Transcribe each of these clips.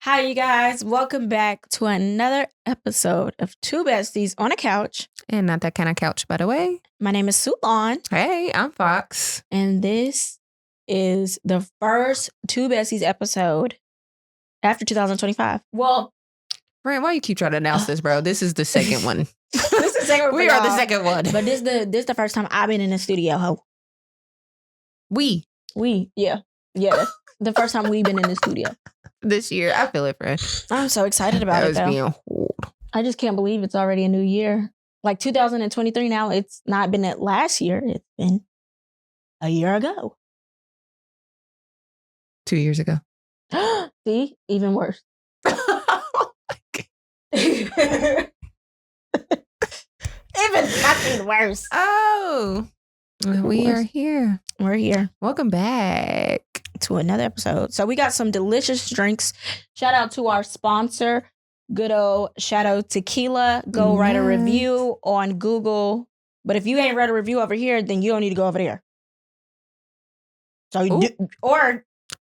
Hi, you guys. Welcome back to another episode of Two Besties on a Couch. And not that kind of couch, by the way. My name is Sulan. Hey, I'm Fox. And this is the first Two Besties episode after 2025. Well, Brent, why you keep trying to announce this, bro? This is the second one. this is the second one. We are the second one. But this the first time I've been in the studio, ho. We, yeah. The first time we've been in the studio. This year. I feel it, friend. I'm so excited about it, though. Being old. I just can't believe it's already a new year. Like 2023 now, it's not been at last year. It's been a year ago. 2 years ago. See? Even worse. Even fucking worse. Oh. We are here. We're here. Welcome back to another episode. So we got some delicious drinks. Shout out to our sponsor, good old Shadow Tequila. Go write a review on Google. But if you ain't read a review over here, then you don't need to go over there. So you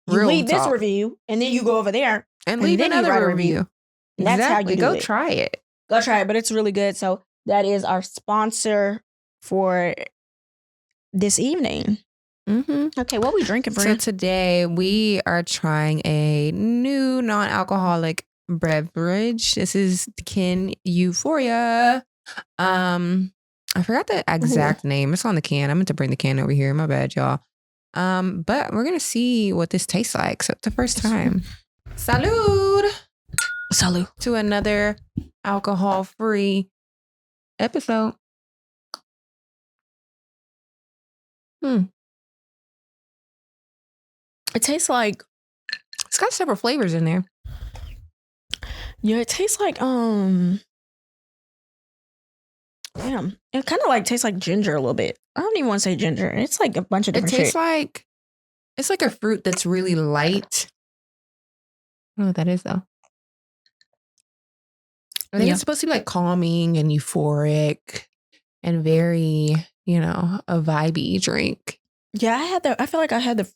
leave this review and then you go over there and leave another review. And that's how you go try it. Go try it, but it's really good. So that is our sponsor for this evening. Mm-hmm. Okay, what are we drinking for? So today we are trying a new non-alcoholic beverage. This is Kin Euphoria. I forgot the exact name. It's on the can. I meant to bring the can over here. My bad, y'all. But we're gonna see what this tastes like. So it's the first time. Salud. Salud to another alcohol-free episode. It tastes like it's got several flavors in there. Yeah, it tastes like damn. It kind of like tastes like ginger a little bit. I don't even want to say ginger. It's like a bunch of different shit. It tastes like it's like a fruit that's really light. I don't know what that is though. I think it's supposed to be like calming and euphoric and very, a vibey drink. Yeah, I feel like I had the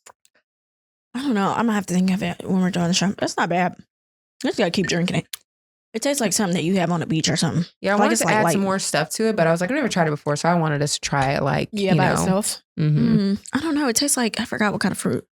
I don't know. I'm gonna have to think of it when we're doing the show. That's not bad. I just gotta keep drinking it. It tastes like something that you have on the beach or something. Yeah, I wanted to add some more stuff to it, but I was like, I've never tried it before, so I wanted us to try it by itself. Mm-hmm. I don't know. It tastes like I forgot what kind of fruit.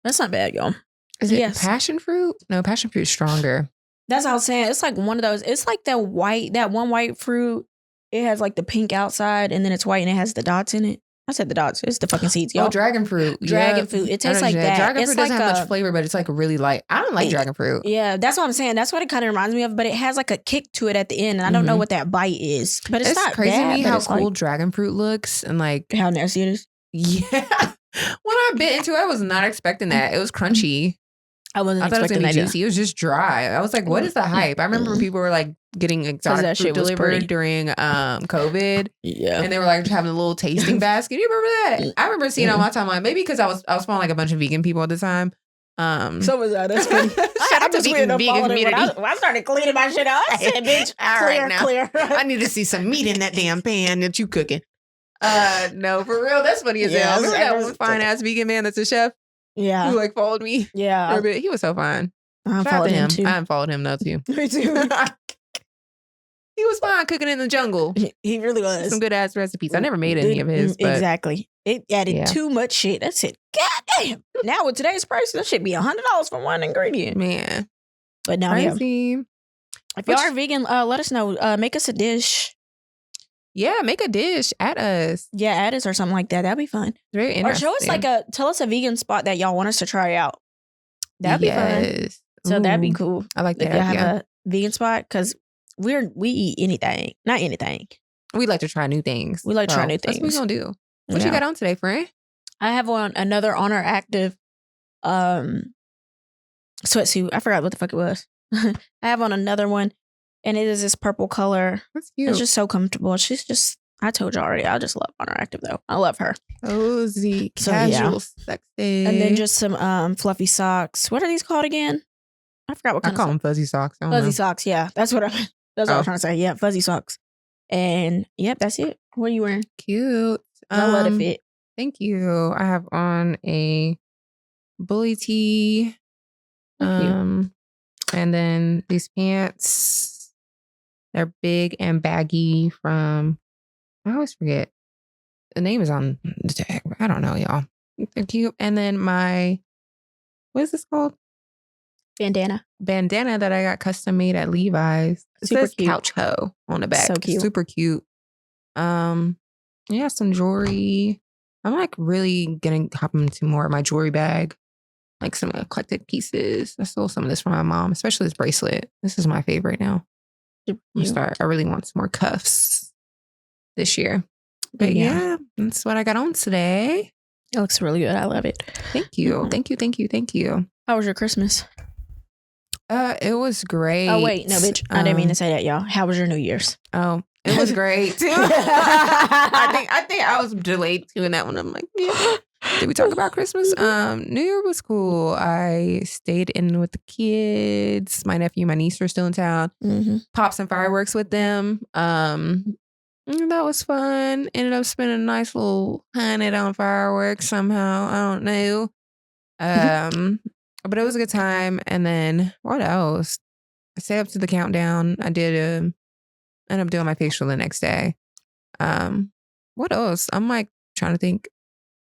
That's not bad, y'all. Is it passion fruit? No, passion fruit is stronger. That's what I was saying. It's like one of those. It's like that one white fruit. It has like the pink outside, and then it's white, and it has the dots in it. I said the dots. It's the fucking seeds, y'all. Oh, dragon fruit. Dragon fruit. It tastes like that. Dragon fruit doesn't have much flavor, but it's like really light. I don't like dragon fruit. Yeah, that's what I'm saying. That's what it kind of reminds me of, but it has like a kick to it at the end, and I don't know what that bite is. But it's not crazy bad, to me how cool dragon fruit looks and like how nasty it is. Yeah. When I bit into it, I was not expecting that. It was crunchy. I thought it was gonna be juicy. It was just dry. I was like, "What is the hype?" I remember people were like getting exotic fruit delivered during COVID. Yeah, and they were like having a little tasting basket. You remember that? I remember seeing it on my timeline. Maybe because I was following like a bunch of vegan people at the time. So was that? That's funny. Shout out to vegan community. When I started cleaning my shit out, I said, "Bitch, clear." I need to see some meat in that damn pan that you cooking. No, for real, that's funny as hell. Remember that one fine ass vegan man that's a chef? Yeah. Who like followed me? Yeah. He was so fine. I followed him too. I unfollowed him though too. Me too. He was fine cooking in the jungle. He really was. Some good ass recipes. I never made any of his. But exactly. It added too much shit. That's it. God damn. Now with today's price, that should be $100 for one ingredient. Man. But now crazy. If y'all are vegan, let us know. Make us a dish. Yeah, make a dish. Add us. Yeah, add us or something like that. That'd be fun. Very interesting. Or show us tell us a vegan spot that y'all want us to try out. That'd be fun. So that'd be cool. I like that. If y'all have a vegan spot, because we eat anything. Not anything. We like to try new things. We like to try new things. That's what we're going to do. What you got on today, friend? I have on another Honor Active sweatsuit. I forgot what the fuck it was. I have on another one. And it is this purple color. That's cute. It's just so comfortable. She's just, I told you already, I just love Honor Active though. I love her. Cozy, casual, sexy. And then just some fluffy socks. What are these called again? I forgot what kind I call them fuzzy socks. Fuzzy socks, yeah. That's what I was trying to say. Yeah, fuzzy socks. And yep, that's it. What are you wearing? Cute. I love the fit. Thank you. I have on a bully tee. And then these pants, they're big and baggy from, I always forget. The name is on the tag. I don't know, y'all. They're cute. And then my, what is this called? Bandana That I got custom made at Levi's. It Super says cute. Couch Hoe on the back. So cute. Super cute. Yeah, some jewelry. I'm like really gonna hop into more of my jewelry bag. Like some eclectic pieces. I stole some of this from my mom, especially this bracelet. This is my favorite now. Super I'm cute. I really want some more cuffs this year. But yeah, that's what I got on today. It looks really good. I love it. Thank you. Thank you. How was your Christmas? It was great. Oh wait, no, bitch. I didn't mean to say that, y'all. How was your New Year's? Oh, it was great too. I think I was delayed too in that one. I'm like, yeah. Did we talk about Christmas? New Year was cool. I stayed in with the kids. My nephew, my niece are still in town. Mm-hmm. Popped some fireworks with them. That was fun. Ended up spending a nice little 100 on fireworks somehow. I don't know. But it was a good time. And then what else? I stayed up to the countdown. I did end up doing my facial the next day. What else? I'm like trying to think.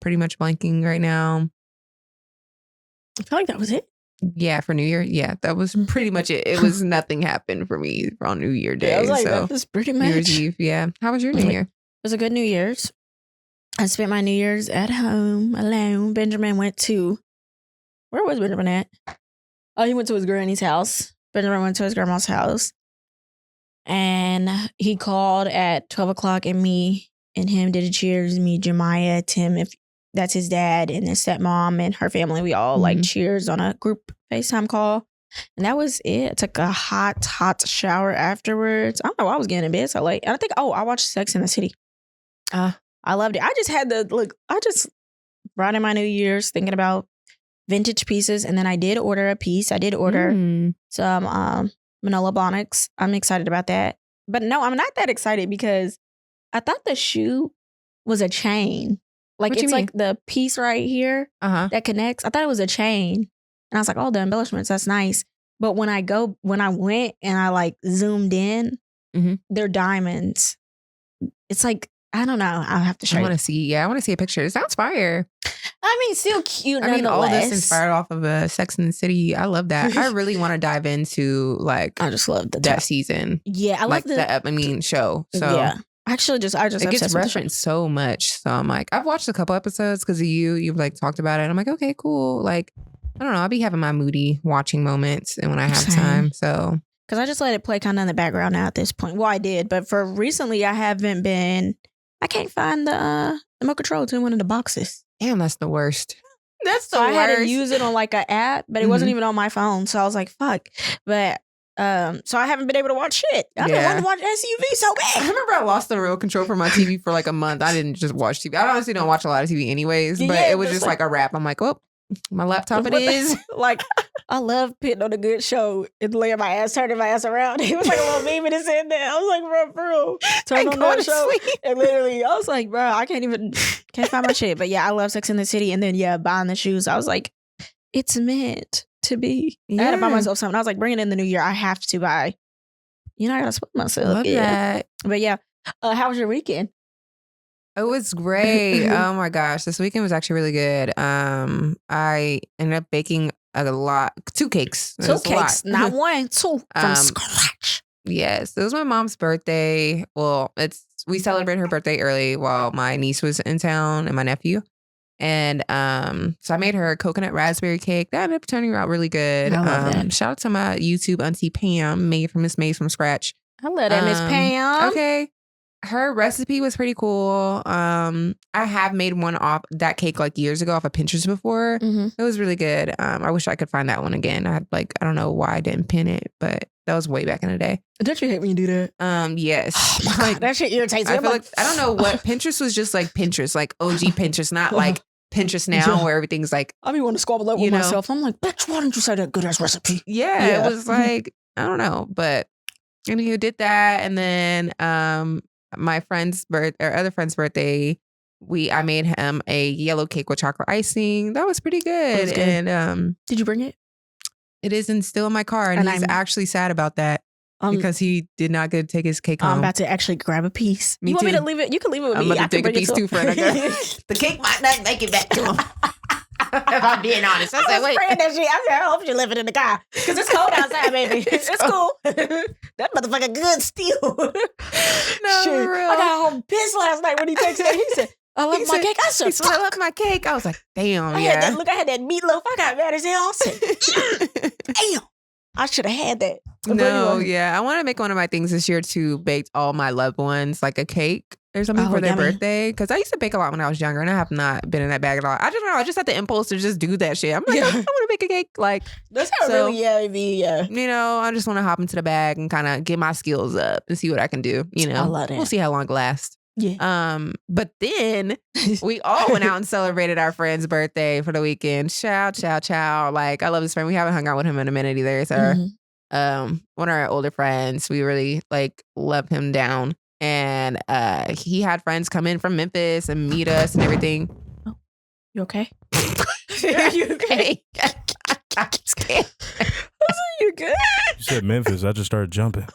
Pretty much blanking right now. I feel like that was it. Yeah, for New Year. Yeah, that was pretty much it. It was nothing happened for me on New Year Day. Yeah, I was like, so that was pretty much. New Year's Eve. Yeah. How was your New Year? It was a good New Year's. I spent my New Year's at home alone. Benjamin went to, where was Benjamin at? Oh, he went to his granny's house. Benjamin went to his grandma's house. And he called at 12 o'clock and me and him did a cheers. Me, Jemiah, Tim, if that's his dad, and his stepmom and her family. We all like cheers on a group FaceTime call. And that was it. I took a hot shower afterwards. I don't know why I was getting in bed so late. And I think, I watched Sex in the City. I loved it. I just had I just brought in my New Year's thinking about vintage pieces. And then I did order a piece. I did order some Manolo Blahniks. I'm excited about that. But no, I'm not that excited because I thought the shoe was a chain. Like, it's like the piece right here that connects. I thought it was a chain. And I was like, oh, the embellishments, that's nice. But when I went and I like zoomed in, they're diamonds. It's like, I don't know. I'll have to show you. I want to see a picture. It sounds fire. I mean, still cute. I mean, all this inspired off of Sex and the City. I love that. I really want to dive into like. I just love that season. Yeah, I love that. Show. So yeah, I just it gets referenced so much. So I'm like, I've watched a couple episodes because of you. You've like talked about it. I'm like, okay, cool. Like, I don't know. I'll be having my moody watching moments, and when I have time, so. Because I just let it play kind of in the background now at this point. Well, I did, but for recently, I haven't been. I can't find the remote control to one of the boxes. Damn, that's the worst. That's the worst. I had to use it on like an app, but it wasn't even on my phone. So I was like, fuck. But so I haven't been able to watch shit. I've been wanting to watch SUV so bad. I remember I lost the remote control for my TV for like a month. I didn't just watch TV. I honestly don't watch a lot of TV anyways, but it was just like a wrap. I'm like, oh, my laptop it is. Like, I love pitting on a good show and laying my ass, turning my ass around. It was like a little meme and it said that. I was like, bro, turn on that show. And literally, I was like, bro, I can't find my shit. But yeah, I love Sex in the City. And then, buying the shoes. I was like, it's meant to be. I had to buy myself something. I was like, bring it in the new year. I have to buy. I gotta split myself. Love that. But yeah, how was your weekend? It was great. Oh my gosh. This weekend was actually really good. I ended up baking two cakes. Two cakes, not one, two from scratch. Yes. It was my mom's birthday. Well, we celebrated her birthday early while my niece was in town and my nephew. And so I made her a coconut raspberry cake. That ended up turning out really good. I love that. Shout out to my YouTube auntie Pam, made from Miss Maze from scratch. I love that, Miss Pam. Okay. Her recipe was pretty cool. I have made one off that cake like years ago off of Pinterest before. It was really good. I wish I could find that one again. I don't know why I didn't pin it, but that was way back in the day. Don't you hate when you do that? Yes. Oh my God, that shit irritates me. I feel like I don't know what Pinterest was just like Pinterest, like OG Pinterest, not like Pinterest now where everything's like. I mean, want to squabble up with myself. I'm like, bitch, why didn't you say that good ass recipe? Yeah, it was like I don't know, but anywho, did that, and then my other friend's birthday, I made him a yellow cake with chocolate icing. That was pretty good. And did you bring it? It is still in my car, and he's actually sad about that because he did not get to take his cake home. I'm about to actually grab a piece. Me you want too. me to leave it? You can leave it with me. I'm about to take a piece too, friend. The cake might not make it back to him. If I'm being honest. I said, wait. That shit. I said, I hope you live it in the car. Because it's cold outside, baby. It's cool. That motherfucker good still. No, shit. for real. I got home pissed last night when he texted me. He said, I left my cake. I said, he said, I left my cake. I was like, damn, I had that meatloaf. I got mad as hell. I said, damn. I should have had that. No, yeah. I want to make one of my things this year to bake all my loved ones like a cake or something for their birthday. Because I used to bake a lot when I was younger, and I have not been in that bag at all. I don't know. I just had the impulse to just do that shit. I'm like, I want to bake a cake. Like, that's how it be. Yeah. You know, I just want to hop into the bag and kind of get my skills up and see what I can do. You know, I love that. We'll see how long it lasts. Yeah. But then we all went out and celebrated our friend's birthday for the weekend. Chow. Like, I love this friend. We haven't hung out with him in a minute either. It's our one of our older friends. We really like love him down. And he had friends come in from Memphis and meet us and everything. Oh, you okay? You okay? I'm scared. You good? You said Memphis. I just started jumping.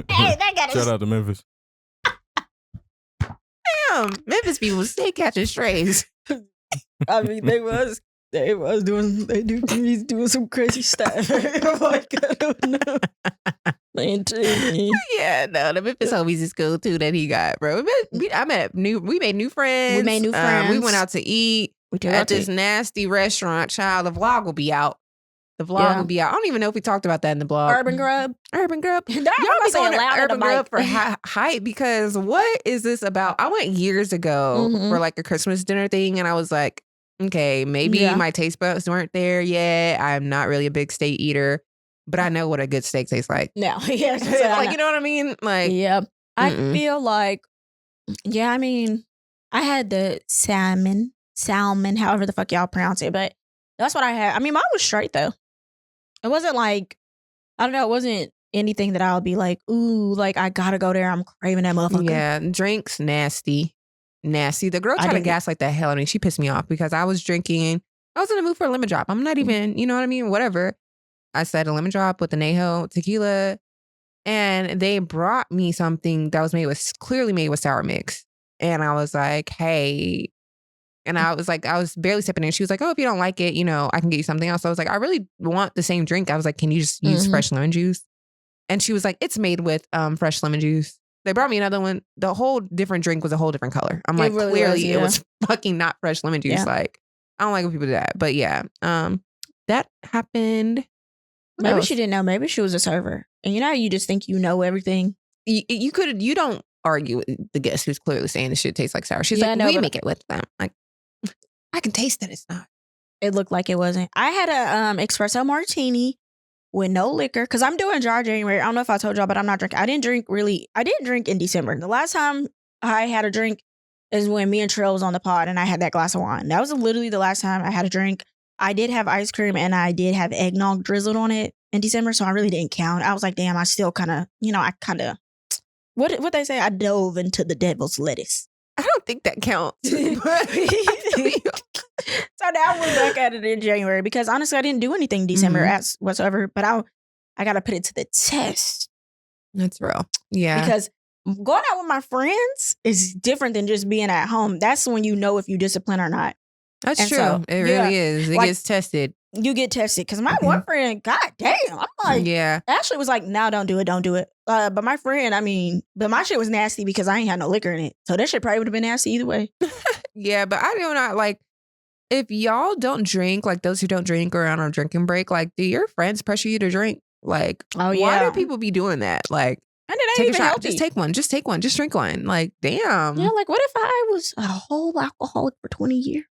Hey, that got Shout out to Memphis. Damn, Memphis people stay catching strays. I mean, they doing some crazy stuff. Like, I don't know. Yeah, no, the Memphis homies is cool too that he got, bro. We made new friends. We went out to eat at this nasty restaurant. Child, the vlog will be out. The vlog will be out. I don't even know if we talked about that in the blog. Urban Grub. Y'all be going to Urban Grub for hype because what is this about? I went years ago for like a Christmas dinner thing, and I was like, okay, maybe my taste buds weren't there yet. I'm not really a big steak eater, but I know what a good steak tastes like. No, like, you know what I mean? Like, I feel like, I mean, I had the salmon, however the fuck y'all pronounce it, but that's what I had. I mean, mine was straight though. It wasn't like, I don't know, it wasn't anything that I'll be like, ooh, like I gotta go there. I'm craving that motherfucker. Yeah, drinks nasty. The girl tried to gaslight the hell out of me. She pissed me off because I was drinking. I was in the mood for a lemon drop. I'm not even, you know what I mean? Whatever. I said a lemon drop with Anejo tequila, and they brought me something that was clearly made with sour mix. And I was like, hey. And I was like, I was barely sipping it. She was like, oh, if you don't like it, you know, I can get you something else. So I was like, I really want the same drink. I was like, can you just use fresh lemon juice? And she was like, it's made with fresh lemon juice. They brought me another one. The whole different drink was a whole different color. I'm like, really clearly it was fucking not fresh lemon juice. Yeah. Like, I don't like when people do that. But yeah, that happened. Maybe she didn't know. Maybe she was a server. And you know, you just think you know everything. You don't argue with the guest who's clearly saying the shit tastes like sour. She's like, we make it with them. Like, I can taste that it's not. It looked like it wasn't. I had a espresso martini with no liquor because I'm doing dry January. I don't know if I told y'all, but I'm not drinking. I didn't drink in December. The last time I had a drink is when me and Trill was on the pod and I had that glass of wine. That was literally the last time I had a drink. I did have ice cream and I did have eggnog drizzled on it in December, so I really didn't count. I was like, damn, I still kind of, what they say? I dove into the devil's lettuce. I don't think that counts. So now we're back at it in January because honestly, I didn't do anything in December whatsoever, but I got to put it to the test. That's real. Yeah. Because going out with my friends is different than just being at home. That's when you know if you discipline or not. That's true. So, it really is. It gets tested. You get tested. Because my one friend, god damn, I'm like, Ashley was like, no, don't do it. But my friend, but my shit was nasty because I ain't had no liquor in it. So that shit probably would have been nasty either way. Yeah, but I do not like, if y'all don't drink, like those who don't drink or on a drinking break, like, do your friends pressure you to drink? Like, why do people be doing that? Like, and it ain't even healthy. Just take one. Just drink one. Like, damn. Yeah, like, what if I was a whole alcoholic for 20 years?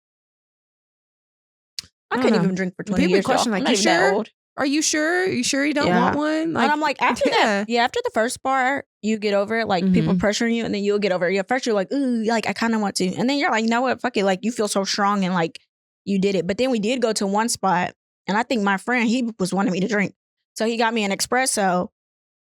I couldn't even drink for 20 years. People question, like, you sure? Are you sure? You sure you don't want one? Like, and I'm like, after that, after the first bar, you get over it. Like, people pressuring you, and then you'll get over it. At first, you're like, ooh, like, I kind of want to. And then you're like, you know what? Fuck it. Like, you feel so strong and, like, you did it. But then we did go to one spot, and I think my friend, he was wanting me to drink. So he got me an espresso.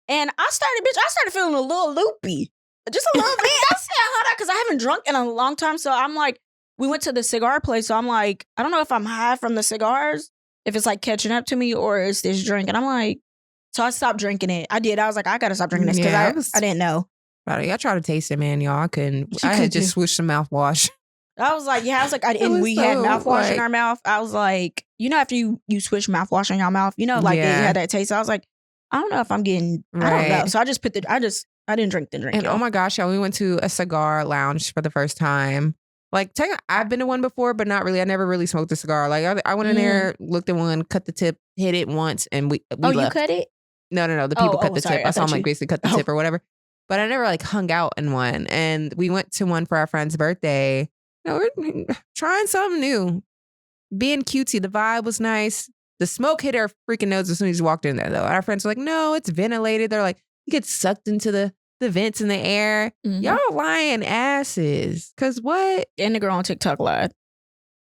And I started feeling a little loopy. Just a little bit. I said, hold on, because I haven't drunk in a long time. So I'm like, we went to the cigar place. So I'm like, I don't know if I'm high from the cigars, if it's like catching up to me, or is this drink. And I'm like, so I stopped drinking it. I did. I was like, I got to stop drinking this because I didn't know. I tried to taste it, man. Y'all, I You had could just do. switched some mouthwash. I was like, yeah, I was like, It and was we had so, mouthwash in like- our mouth. I was like, you know, after you swish mouthwash in your mouth, you know, like it Yeah. had that taste. I was like, I don't know if I'm getting, I don't Right. know. So I just I didn't drink the drink. And y'all. oh my gosh, y'all, we went to a cigar lounge for the first time. Like, I've been to one before, but not really. I never really smoked a cigar. Like, I went in there, looked at one, cut the tip, hit it once, and we you left. cut it? No. The people cut the sorry. tip. I I saw thought them like you- basically cut the tip or whatever. But I never like hung out in one. And we went to one for our friend's birthday. You know, we're trying something new. Being cutesy. The vibe was nice. The smoke hit our freaking nose as soon as you walked in there, though. Our friends were like, no, it's ventilated. They're like, you get sucked into the vents in the air. Mhm. Y'all lying asses. Cause what? And the girl on TikTok lied.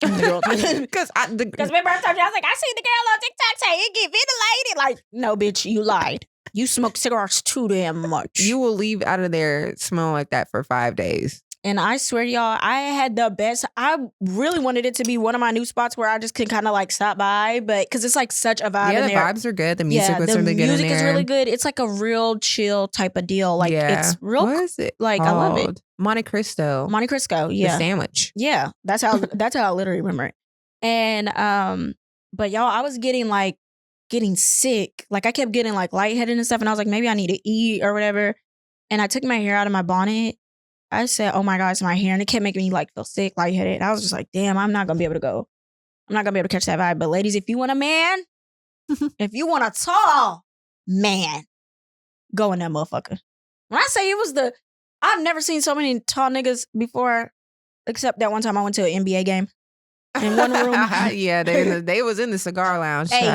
Because remember I told you, I was like, I seen the girl on TikTok say it get ventilated. Like, no, bitch, you lied. You smoke cigars too damn much. you will leave out of there smelling like that for 5 days. And I swear to y'all, I had the best. I really wanted it to be one of my new spots where I just can kind of like stop by, but because it's like such a vibe Yeah, in the there. vibes are good. The music was the really good in music is there. really good. It's like a real chill type of deal. Like it's real. What is it? Like I love it. called? Monte Cristo. Monte Cristo. The Yeah, sandwich. yeah. That's how I literally remember it. And but y'all, I was getting sick. Like I kept getting like lightheaded and stuff, and I was like, maybe I need to eat or whatever. And I took my hair out of my bonnet. I said, oh my God, it's my hair. And it kept making me like feel sick, lightheaded. And I was just like, damn, I'm not going to be able to go. I'm not going to be able to catch that vibe. But ladies, if you want a man, if you want a tall man, go in that motherfucker. When I say I've never seen so many tall niggas before, except that one time I went to an NBA game. In one room. Yeah, they was in the cigar lounge. Hey,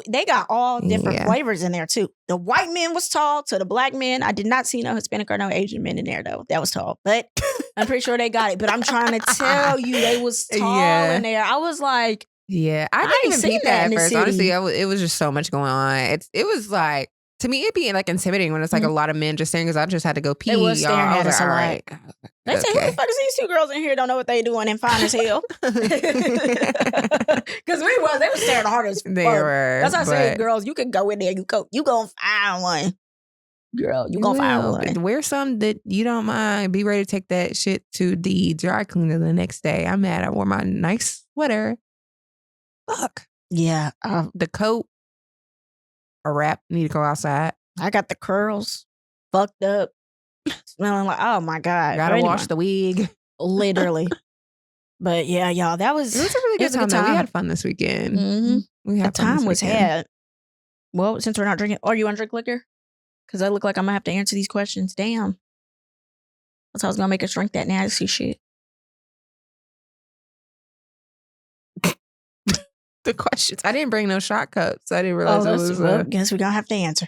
they got all different Yeah. flavors in there too. The white men was tall to the black men. I did not see no Hispanic or no Asian men in there though. That was tall, but I'm pretty sure they got it. But I'm trying to tell you, they was tall Yeah. in there. I was like, Yeah, I ain't didn't even seen peep that that in at the first. city. Honestly, it was just so much going on. It was like, to me, it'd be like intimidating when it's like a lot of men just staring because I just had to go pee. They was y'all. staring I at was us like, a all lot. right. they say, who Okay. the fuck is these two girls in here? Don't know what they doing and fine as hell. Because they were staring hard as fuck. They were. That's why I say, but girls, you can go in there. You gonna find one, girl. You gonna find will. one. Wear something that you don't mind. Be ready to take that shit to the dry cleaner the next day. I'm mad. I wore my nice sweater. Fuck. Yeah, The coat. A wrap. Need to go outside. I got the curls fucked up, smelling like, oh my God. Gotta But wash anyway, the wig. literally. But yeah, y'all, that was It was a really it good was a time. good though. We time. had fun this weekend. Mhm. We The had fun this time was weekend. had. Well, since we're not drinking, or you want to drink liquor? Because I look like I'm gonna have to answer these questions. Damn. That's how I was gonna make us drink that nasty shit. The questions. I didn't bring no shot cups. I didn't realize it was. well, guess we're gonna have to answer.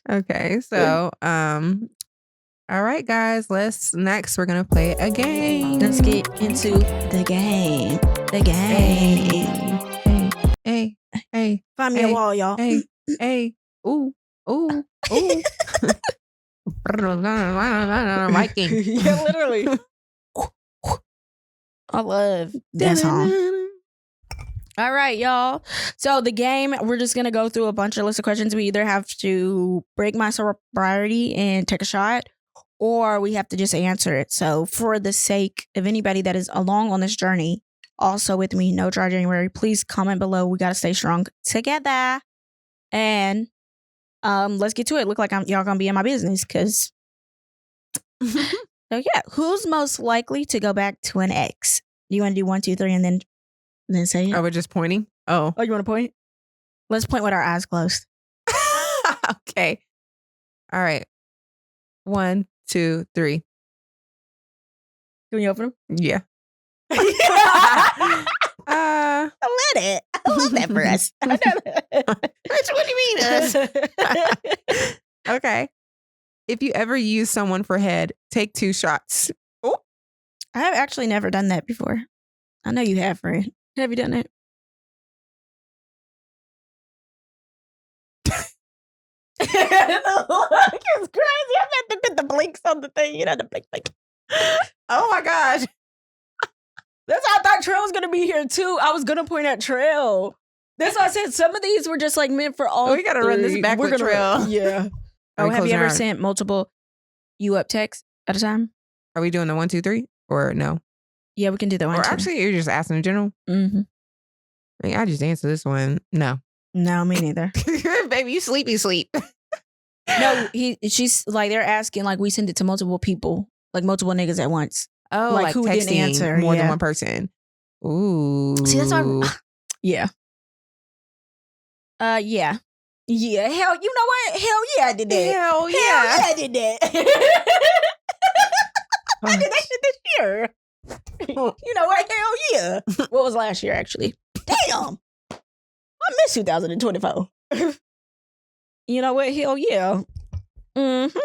Okay, so all right, guys. Next we're gonna play a game. Let's get into the game. The game. Hey, Find me a wall, y'all. hey, ooh. Viking. Yeah, literally. I love that song. All right, y'all. So the game, we're just going to go through a bunch of list of questions. We either have to break my sobriety and take a shot, or we have to just answer it. So for the sake of anybody that is along on this journey, also with me, No Dry January, please comment below. We got to stay strong together. And let's get to it. Look like y'all going to be in my business because... So yeah, who's most likely to go back to an ex? Do you want to do 1, 2, 3, and then say it? Oh, we're just pointing. Oh, Oh, you want to point? Let's point with our eyes closed. okay. All right. 1, 2, 3. Can we open them? Yeah. I let it. I love that for us. I know that. What do you mean us? Okay. If you ever use someone for head, take 2 shots. Oh, I have actually never done that before. I know you have, friend. Have you done it? Look, it's crazy. I had to put the blinks on the thing. You know, the blink. Oh my gosh. That's how I thought Trail was gonna be here too. I was gonna point at Trail. That's why I said some of these were just like meant for all. We gotta run this back with Trail. Yeah. Are Oh, we have you closing ever our- sent multiple you up texts at a time? Are we doing the 1, 2, 3 or no? Yeah, we can do the one. Or two. actually, you're just asking in general. Mm-hmm. I mean, I just answered this one. No, No, me neither. baby, you sleep. No, she's like they're asking like we send it to multiple people, like multiple niggas at once. Oh, Like, like who texting didn't answer, more than yeah. one person. Ooh. See, that's why. Yeah. Yeah. Yeah. Hell, you know what? Hell yeah, I did that. Hell yeah. Hell yeah, I did that. I did that shit this year. You know what? Hell yeah. What was last year, actually? Damn. I miss 2024. You know what? Hell yeah. Mm-hmm.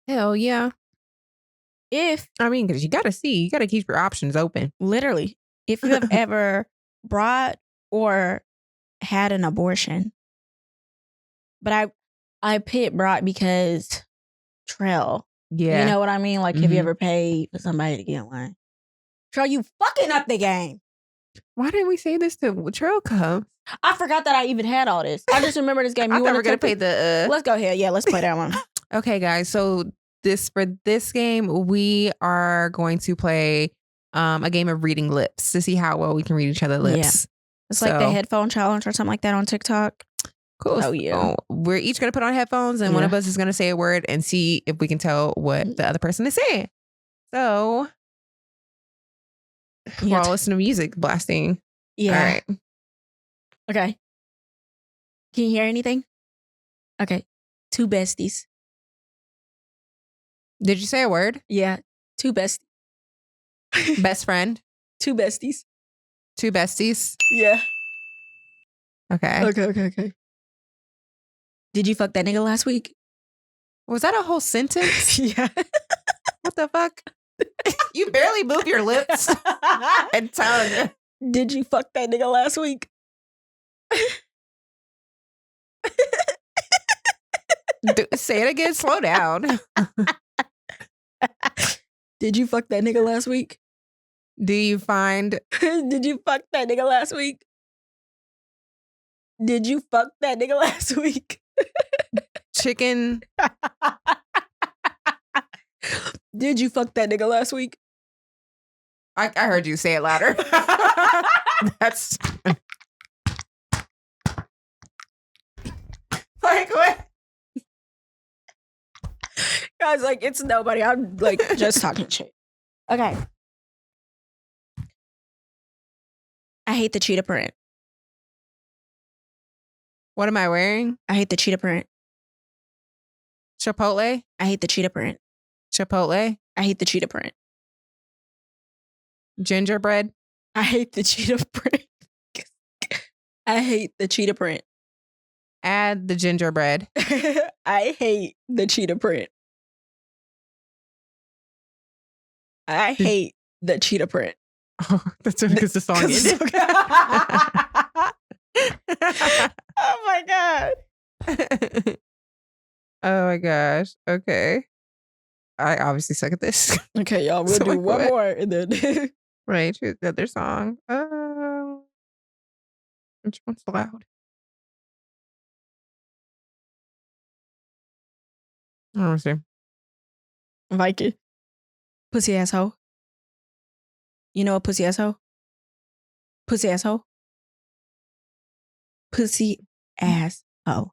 Hell yeah. If, I mean, because you gotta keep your options open. literally, if you have ever brought or had an abortion, but I pit brought because Trell. Yeah. You know what I mean? Like, have you Mhm. ever paid for somebody to get one? Trell, you fucking up the game. Why didn't we say this to Trail Cub? I forgot that I even had all this. I just remember this game. I You thought we want were to gonna play the. Let's go ahead. Yeah, let's play that one. Okay, guys. So for this game, we are going to play a game of reading lips to see how well we can read each other's lips. It's like the So- headphone challenge or something like that on TikTok. Cool. Oh, yeah. So we're each gonna put on headphones, and one Yeah. of us is gonna say a word and see if we can tell what the other person is saying. So Yeah. while listening to music blasting. Yeah. All right. Okay. Can you hear anything? Okay. Two besties. Did you say a word? Yeah. Two besties. Best friend. Two besties. Two besties. Yeah. Okay. Okay. Did you fuck that nigga last week? Was that a whole sentence? Yeah. What the fuck? You barely move your lips and tongue. Did you fuck that nigga last week? Say it again. Slow down. Did you fuck that nigga last week? Do you find Did you fuck that nigga last week? Did you fuck that nigga last week? chicken? Did you fuck that nigga last week? I heard you say it louder. That's like what? Guys, like, it's nobody. I'm like just talking shit. Okay. I hate the cheetah print. What am I wearing? I hate the cheetah print. Chipotle? I hate the cheetah print. Chipotle? I hate the cheetah print. Gingerbread? I hate the cheetah print. I hate the cheetah print. Add the gingerbread. I hate the cheetah print. I hate the cheetah print. Oh, that's because the song ended. Oh my God. Oh my gosh. Okay. I obviously suck at this. Okay, y'all, we'll So do like one what? more and then Right. Choose the other song. Which one's loud? I don't see. Viking. Pussy asshole. You know a pussy asshole? Pussy asshole? Pussy asshole.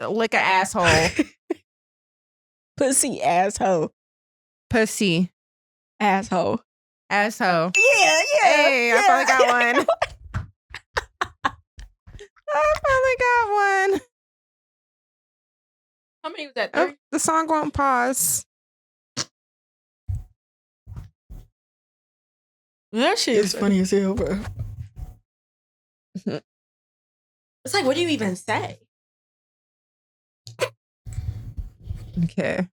Lick a asshole. Pussy asshole. Pussy. Asshole. Asshole. Yeah. Hey, I finally got one. I finally got one. How many was that? Oh, the song won't pause. That shit is funny as hell, bro. It's like, what do you even say? Okay.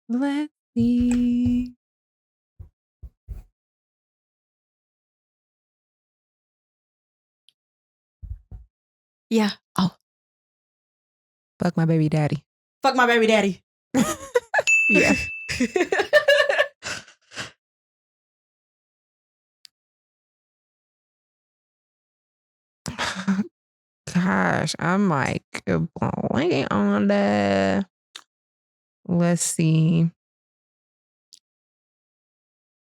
Let's see. Yeah. Oh, Fuck my baby daddy. Fuck my baby daddy. Yeah. Gosh, I'm like blanking on the. Let's see.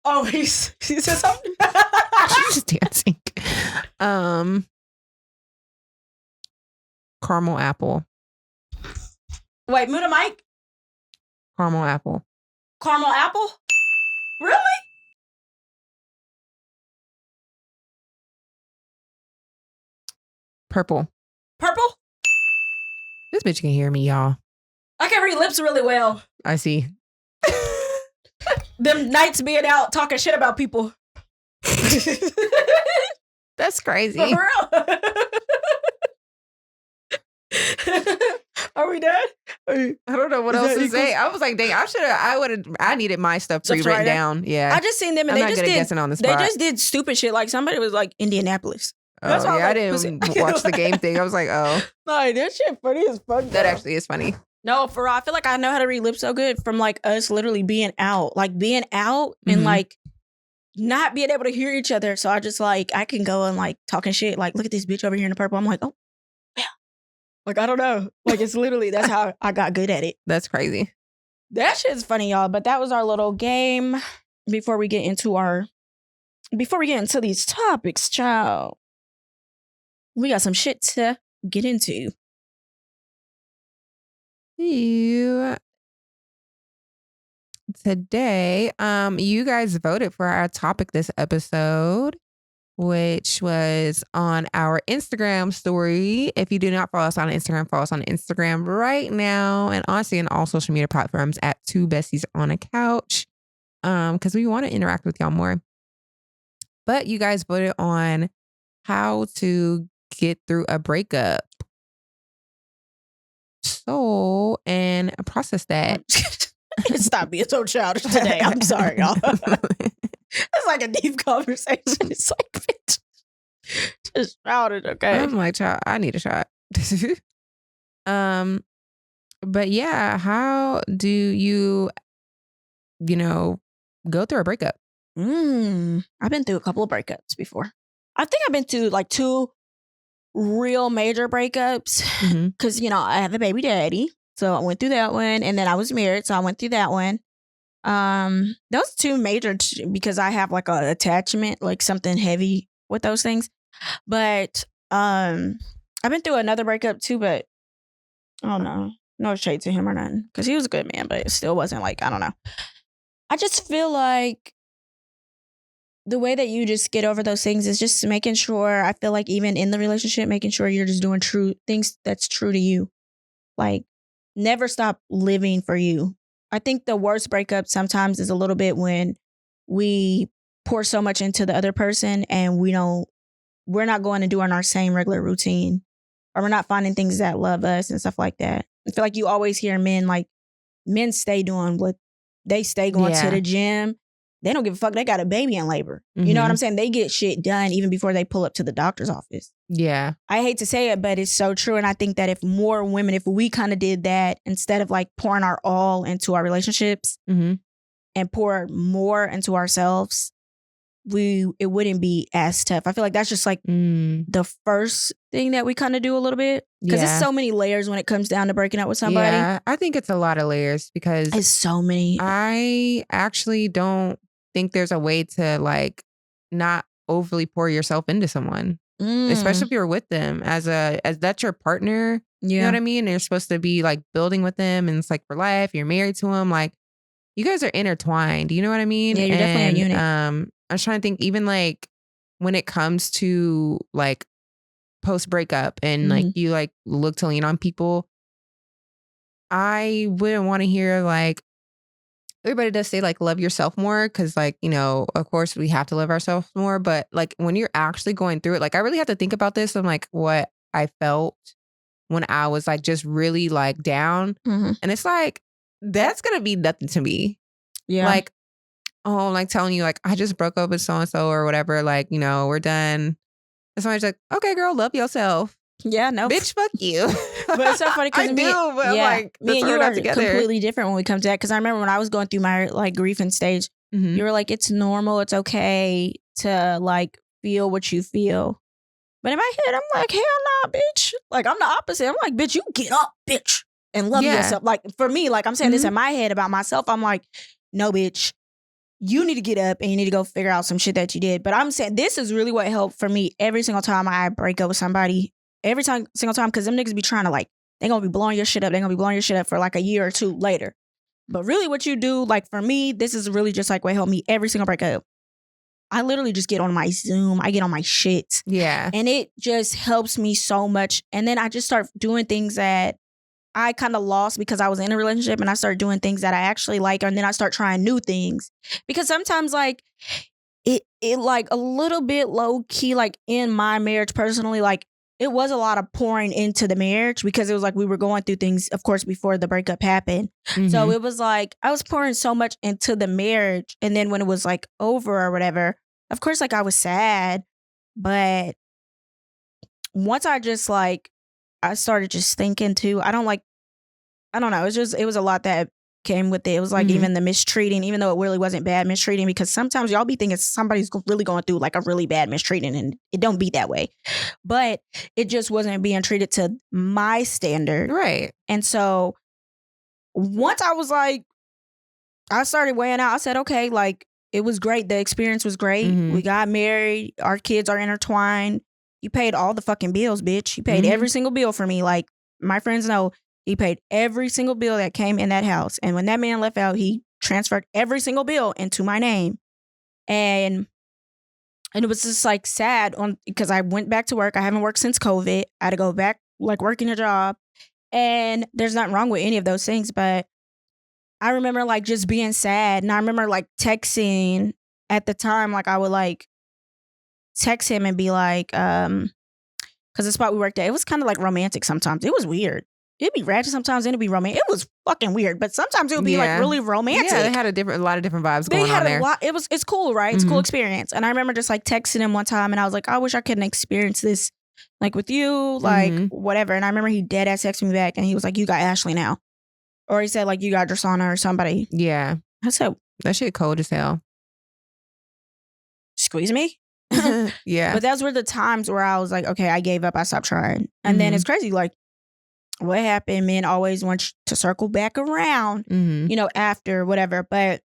Oh, he said something. She's dancing. Caramel apple. Wait, move the mic. Caramel apple. Caramel apple? Really? Purple. Purple? This bitch can hear me, y'all. I can read lips really well. I see. Them nights being out talking shit about people. That's crazy. For real. Are we done? I don't know what else to say. I was like, dang, I needed my stuff pre-written down. Yeah. I just seen them and I'm they not just good at did. guessing on the They spot. just did stupid shit. Like somebody was like Indianapolis. Oh, That's why yeah, I was didn't watch the game thing. I was like, oh, like, that shit funny as fuck. that actually is funny. No, for real, I feel like I know how to read lips so good from like us literally being out. Like being out and like not being able to hear each other. So I just like, I can go and like talking shit. Like, look at this bitch over here in the purple. I'm like, oh, yeah. Like, I don't know. Like, it's literally, that's how I got good at it. That's crazy. That shit's funny, y'all. But that was our little game before we get into these topics, child. We got some shit to get into. Today, you guys voted for our topic this episode, which was on our Instagram story. If you do not follow us on Instagram, follow us on Instagram right now, and honestly on all social media platforms at Two Besties on a Couch, because we want to interact with y'all more. But you guys voted on how to get through a breakup. So, and process that. Stop being so childish today. I'm sorry, y'all. It's like a deep conversation. It's like, bitch, just childish, okay? I'm like, child, I need a shot. But yeah, how do you go through a breakup? I've been through a couple of breakups before. I think I've been through like 2 real major breakups because, I have a baby daddy. So I went through that one, and then I was married, so I went through that one. Those 2 major because I have like an attachment, like something heavy with those things. But I've been through another breakup too, but I don't know. No shade to him or nothing, because he was a good man, but it still wasn't like, I don't know. I just feel like the way that you just get over those things is just making sure, I feel like even in the relationship, making sure you're just doing true things that's true to you. Like, never stop living for you. I think the worst breakup sometimes is a little bit when we pour so much into the other person and we're not going and doing our same regular routine, or we're not finding things that love us and stuff like that. I feel like you always hear men stay doing what they stay going to the gym. They don't give a fuck. They got a baby in labor. You know what I'm saying? They get shit done even before they pull up to the doctor's office. Yeah. I hate to say it, but it's so true. And I think that if more women, if we kind of did that, instead of like pouring our all into our relationships and pour more into ourselves, it wouldn't be as tough. I feel like that's just like the first thing that we kind of do a little bit. Because it's so many layers when it comes down to breaking up with somebody. Yeah, I think it's a lot of layers because it's so many. I actually don't think there's a way to like not overly pour yourself into someone, especially if you're with them as that's your partner. You know what I mean? And you're supposed to be like building with them, and it's like for life. You're married to them. Like you guys are intertwined. You know what I mean? Yeah, you're definitely a unit. I was trying to think, even like when it comes to like post breakup and like you like look to lean on people, I wouldn't want to hear like, everybody does say like love yourself more because like, of course we have to love ourselves more. But like when you're actually going through it, like I really have to think about this. I'm like what I felt when I was like just really like down. And it's like, that's going to be nothing to me. Yeah. Like, oh, like telling you like, I just broke up with so-and-so or whatever. Like, we're done. And somebody's like, okay, girl, love yourself. Yeah, no. Bitch, fuck you. But it's so funny because I do, but I'm like, me and we're you not are together. completely different when we come to that. Because I remember when I was going through my like grieving stage, Mhm. you were like, it's normal, it's okay to like feel what you feel. But in my head, I'm like, hell nah, bitch. Like, I'm the opposite. I'm like, bitch, you get up, bitch, and love Yeah. yourself. Like, for me, like, I'm saying this in my head about myself. I'm like, no, bitch, you need to get up and you need to go figure out some shit that you did. But I'm saying this is really what helped for me every single time I break up with somebody. Every single time, because them niggas be trying to like, they gonna be blowing your shit up. They gonna be blowing your shit up for like a year or two later. But really what you do, like for me, this is really just like what helped me every single breakup. I literally just get on my Zoom. I get on my shit. Yeah. And it just helps me so much. And then I just start doing things that I kind of lost because I was in a relationship, and I started doing things that I actually like. And then I start trying new things. Because sometimes like it like a little bit low key, like in my marriage personally, like it was a lot of pouring into the marriage because it was like we were going through things, of course, before the breakup happened. So it was like I was pouring so much into the marriage. And then when it was like over or whatever, of course, like I was sad. But once I just like, I started just thinking too, I don't know. It was a lot that came with it. It was like even the mistreating, even though it really wasn't bad mistreating, because sometimes y'all be thinking somebody's really going through like a really bad mistreating, and it don't be that way. But it just wasn't being treated to my standard. Right. And so once I was like, I started weighing out, I said, okay, like it was great. The experience was great. We got married. Our kids are intertwined. You paid all the fucking bills, bitch. You paid every single bill for me. Like my friends know, he paid every single bill that came in that house. And when that man left out, he transferred every single bill into my name. And it was just like sad because I went back to work. I haven't worked since COVID. I had to go back, like working a job. And there's nothing wrong with any of those things. But I remember like just being sad. And I remember like texting at the time, like I would like text him and be like, because the spot we worked at, it was kind of like romantic sometimes. It was weird. It'd be ratchet sometimes, and it'd be romantic. It was fucking weird, but sometimes it would be like really romantic. Yeah, they had a lot of different vibes going on there. It's cool, right? It's a cool experience. And I remember just like texting him one time, and I was like, I wish I could experience this like with you, like whatever. And I remember he dead ass texted me back, and he was like, you got Ashley now. Or he said like, you got Drasana or somebody. Yeah. I said, that shit cold as hell. Squeeze me? Yeah. But those were the times where I was like, okay, I gave up. I stopped trying. And then it's crazy. Like, what happened? Men always want to circle back around, you know, after whatever. But,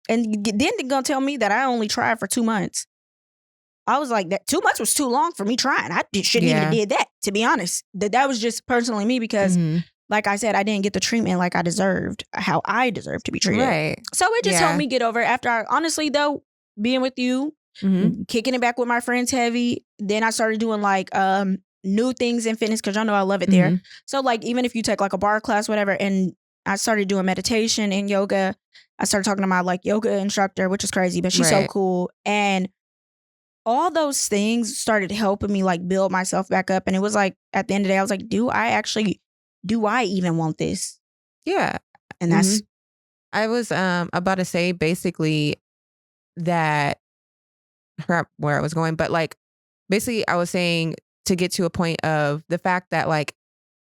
and then they're going to tell me that I only tried for 2 months. I was like, that 2 months was too long for me trying. I shouldn't even have did that, to be honest. That was just personally me because, like I said, I didn't get the treatment like I deserved, how I deserved to be treated. Right. So it just helped me get over it. After I, honestly though, being with you, kicking it back with my friends heavy, then I started doing like new things in fitness because y'all know I love it there. So like even if you take like a bar class, whatever, and I started doing meditation and yoga. I started talking to my like yoga instructor, which is crazy, but she's so cool. And all those things started helping me like build myself back up. And it was like at the end of the day, I was like, do I even want this? Yeah. And that's I was about to say basically that I forgot where I was going, but like basically I was saying to get to a point of the fact that like,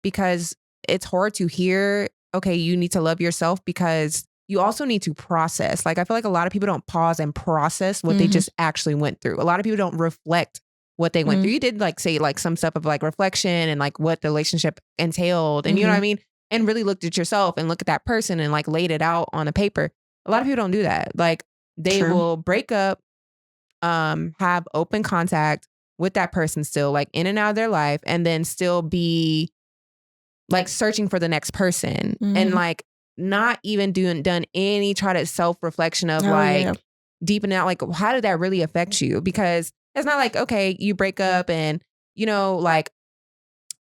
because it's hard to hear, okay, you need to love yourself because you also need to process. Like I feel like a lot of people don't pause and process what they just actually went through. A lot of people don't reflect what they went through. You did like say like some stuff of like reflection and like what the relationship entailed and you know what I mean? And really looked at yourself and look at that person and like laid it out on a paper. A lot of people don't do that. Like they will break up, have open contact with that person still like in and out of their life and then still be like searching for the next person and like not even done any try to self-reflection of deepening out like how did that really affect you? Because it's not like, okay, you break up and you know, like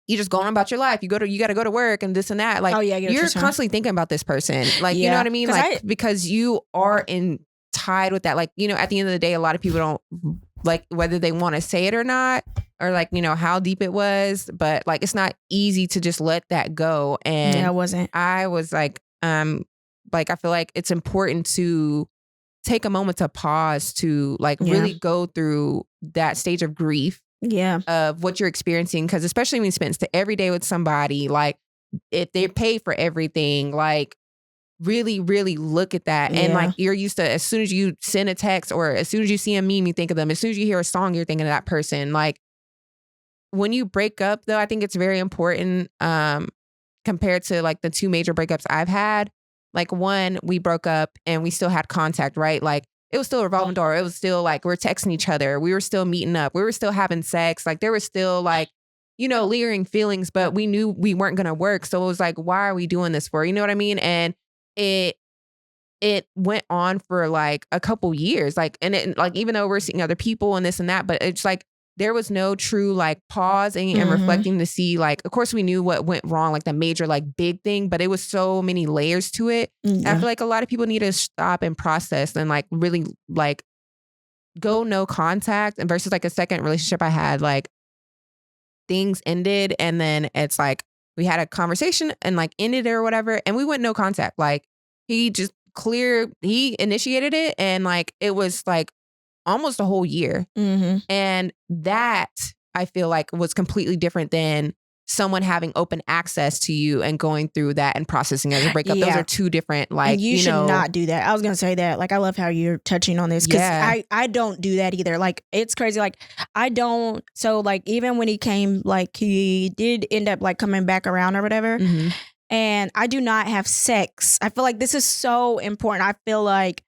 you just going about your life. You got to go to work and this and that. Like you're constantly thinking about this person. Like, you know what I mean? Like, because you are tied with that. Like, you know, at the end of the day, a lot of people don't like whether they want to say it or not, or like, you know, how deep it was, but like, it's not easy to just let that go. And I wasn't. I was like, I feel like it's important to take a moment to pause to like really go through that stage of grief Yeah. of what you're experiencing. Because especially when you spend every day with somebody, like if they pay for everything, like really, really look at that. And like you're used to, as soon as you send a text or as soon as you see a meme, you think of them. As soon as you hear a song, you're thinking of that person. Like when you break up though, I think it's very important compared to like the 2 major breakups I've had. Like one, we broke up and we still had contact, right? Like it was still a revolving door. It was still like we're texting each other. We were still meeting up. We were still having sex. Like there was still like, lingering feelings, but we knew we weren't going to work. So it was like, why are we doing this for? You know what I mean? And it went on for like a couple years. Like, and it, like, even though we're seeing other people and this and that, but it's like, there was no true like pausing and reflecting to see like, of course we knew what went wrong, like the major, like big thing, but it was so many layers to it. I feel like a lot of people need to stop and process and like really like go no contact, and versus like a second relationship I had, like things ended and then it's like we had a conversation and like ended it or whatever. And we went no contact. Like he initiated it and like, it was like almost a whole year. And that I feel like was completely different than someone having open access to you and going through that and processing as a breakup. Those are 2 different, like, and you should not do that. I was going to say that. Like, I love how you're touching on this because I don't do that either. Like, it's crazy. Like, I don't. So like, even when he came, like he did end up like coming back around or whatever. And I do not have sex. I feel like this is so important. I feel like,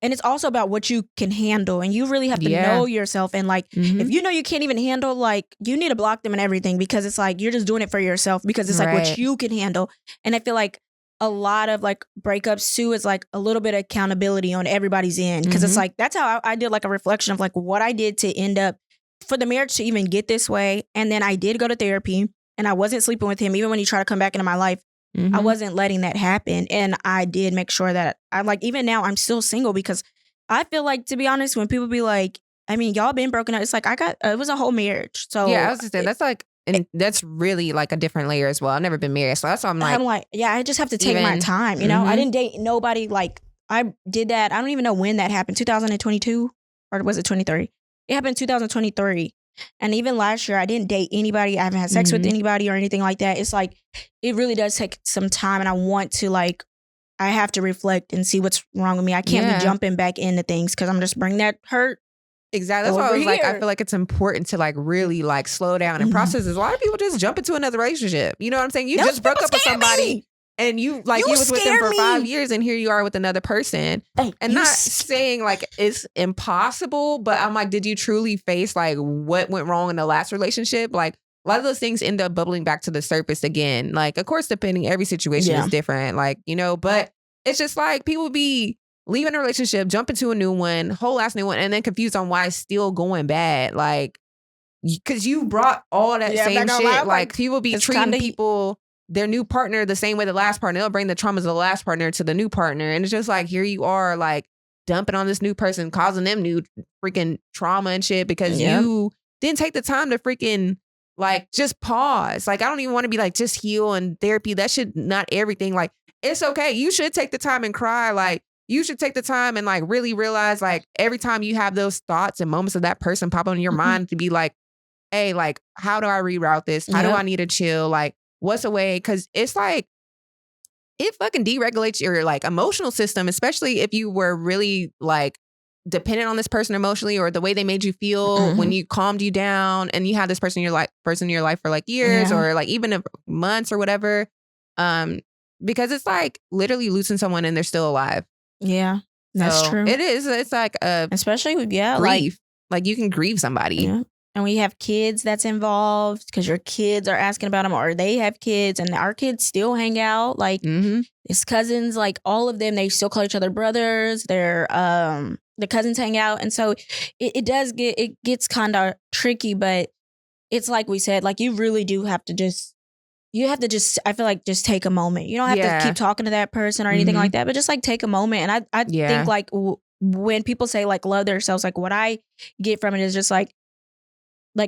and it's also about what you can handle. And you really have to know yourself. And like, if you know you can't even handle, like, you need to block them and everything, because it's like, you're just doing it for yourself because it's like what you can handle. And I feel like a lot of like breakups too is like a little bit of accountability on everybody's end. Cause it's like, that's how I did like a reflection of like what I did to end up for the marriage to even get this way. And then I did go to therapy and I wasn't sleeping with him. Even when he tried to come back into my life, I wasn't letting that happen. And I did make sure that I like, even now I'm still single, because I feel like, to be honest, when people be like, I mean, y'all been broken up, it's like, it was a whole marriage. So yeah, I was just saying, that's like, and that's really like a different layer as well. I've never been married. So that's why I'm like, yeah, I just have to take my time. You know, I didn't date nobody. Like I did that. I don't even know when that happened. 2022 or was it 23? It happened in 2023. And even last year, I didn't date anybody. I haven't had sex with anybody or anything like that. It's like, it really does take some time. And I want to like, I have to reflect and see what's wrong with me. I can't be jumping back into things because I'm just bringing that hurt. Exactly. That's why I was like, I feel like it's important to like really like slow down and process this. A lot of people just jump into another relationship. You know what I'm saying? You just broke up with somebody and you was with them for 5 years and here you are with another person. And not saying like it's impossible, but I'm like, did you truly face like what went wrong in the last relationship? Like a lot of those things end up bubbling back to the surface again. Like, of course, depending, every situation is different. Like, but it's just like people be leaving a relationship, jump into a new one, whole ass new one, and then confused on why it's still going bad. Like, because you brought all that same shit. Like, people be treating people, their new partner, the same way the last partner. They'll bring the traumas of the last partner to the new partner. And it's just like, here you are, like, dumping on this new person, causing them new freaking trauma and shit because you didn't take the time to freaking, like, just pause. Like, I don't even want to be like, just heal and therapy. That should not everything. Like, it's okay. You should take the time and cry. Like, you should take the time and like really realize, like, every time you have those thoughts and moments of that person pop on your mind, to be like, hey, like, how do I reroute this? How do I need to chill? Like, what's a way? Because it's like, it fucking deregulates your like emotional system, especially if you were really like dependent on this person emotionally, or the way they made you feel when you calmed you down and you had this person in your life for like years or like even months or whatever. Because it's like literally losing someone and they're still alive. Yeah, that's true. It is. It's like especially with grief. Like you can grieve somebody. Yeah. And we have kids that's involved because your kids are asking about them, or they have kids and our kids still hang out. Like his cousins, like all of them, they still call each other brothers. They're the cousins hang out. And so it gets kind of tricky, but it's like we said, like you really do have to just, I feel like just take a moment. You don't have to keep talking to that person or anything like that, but just like take a moment. And I think like when people say like love themselves, like what I get from it is just like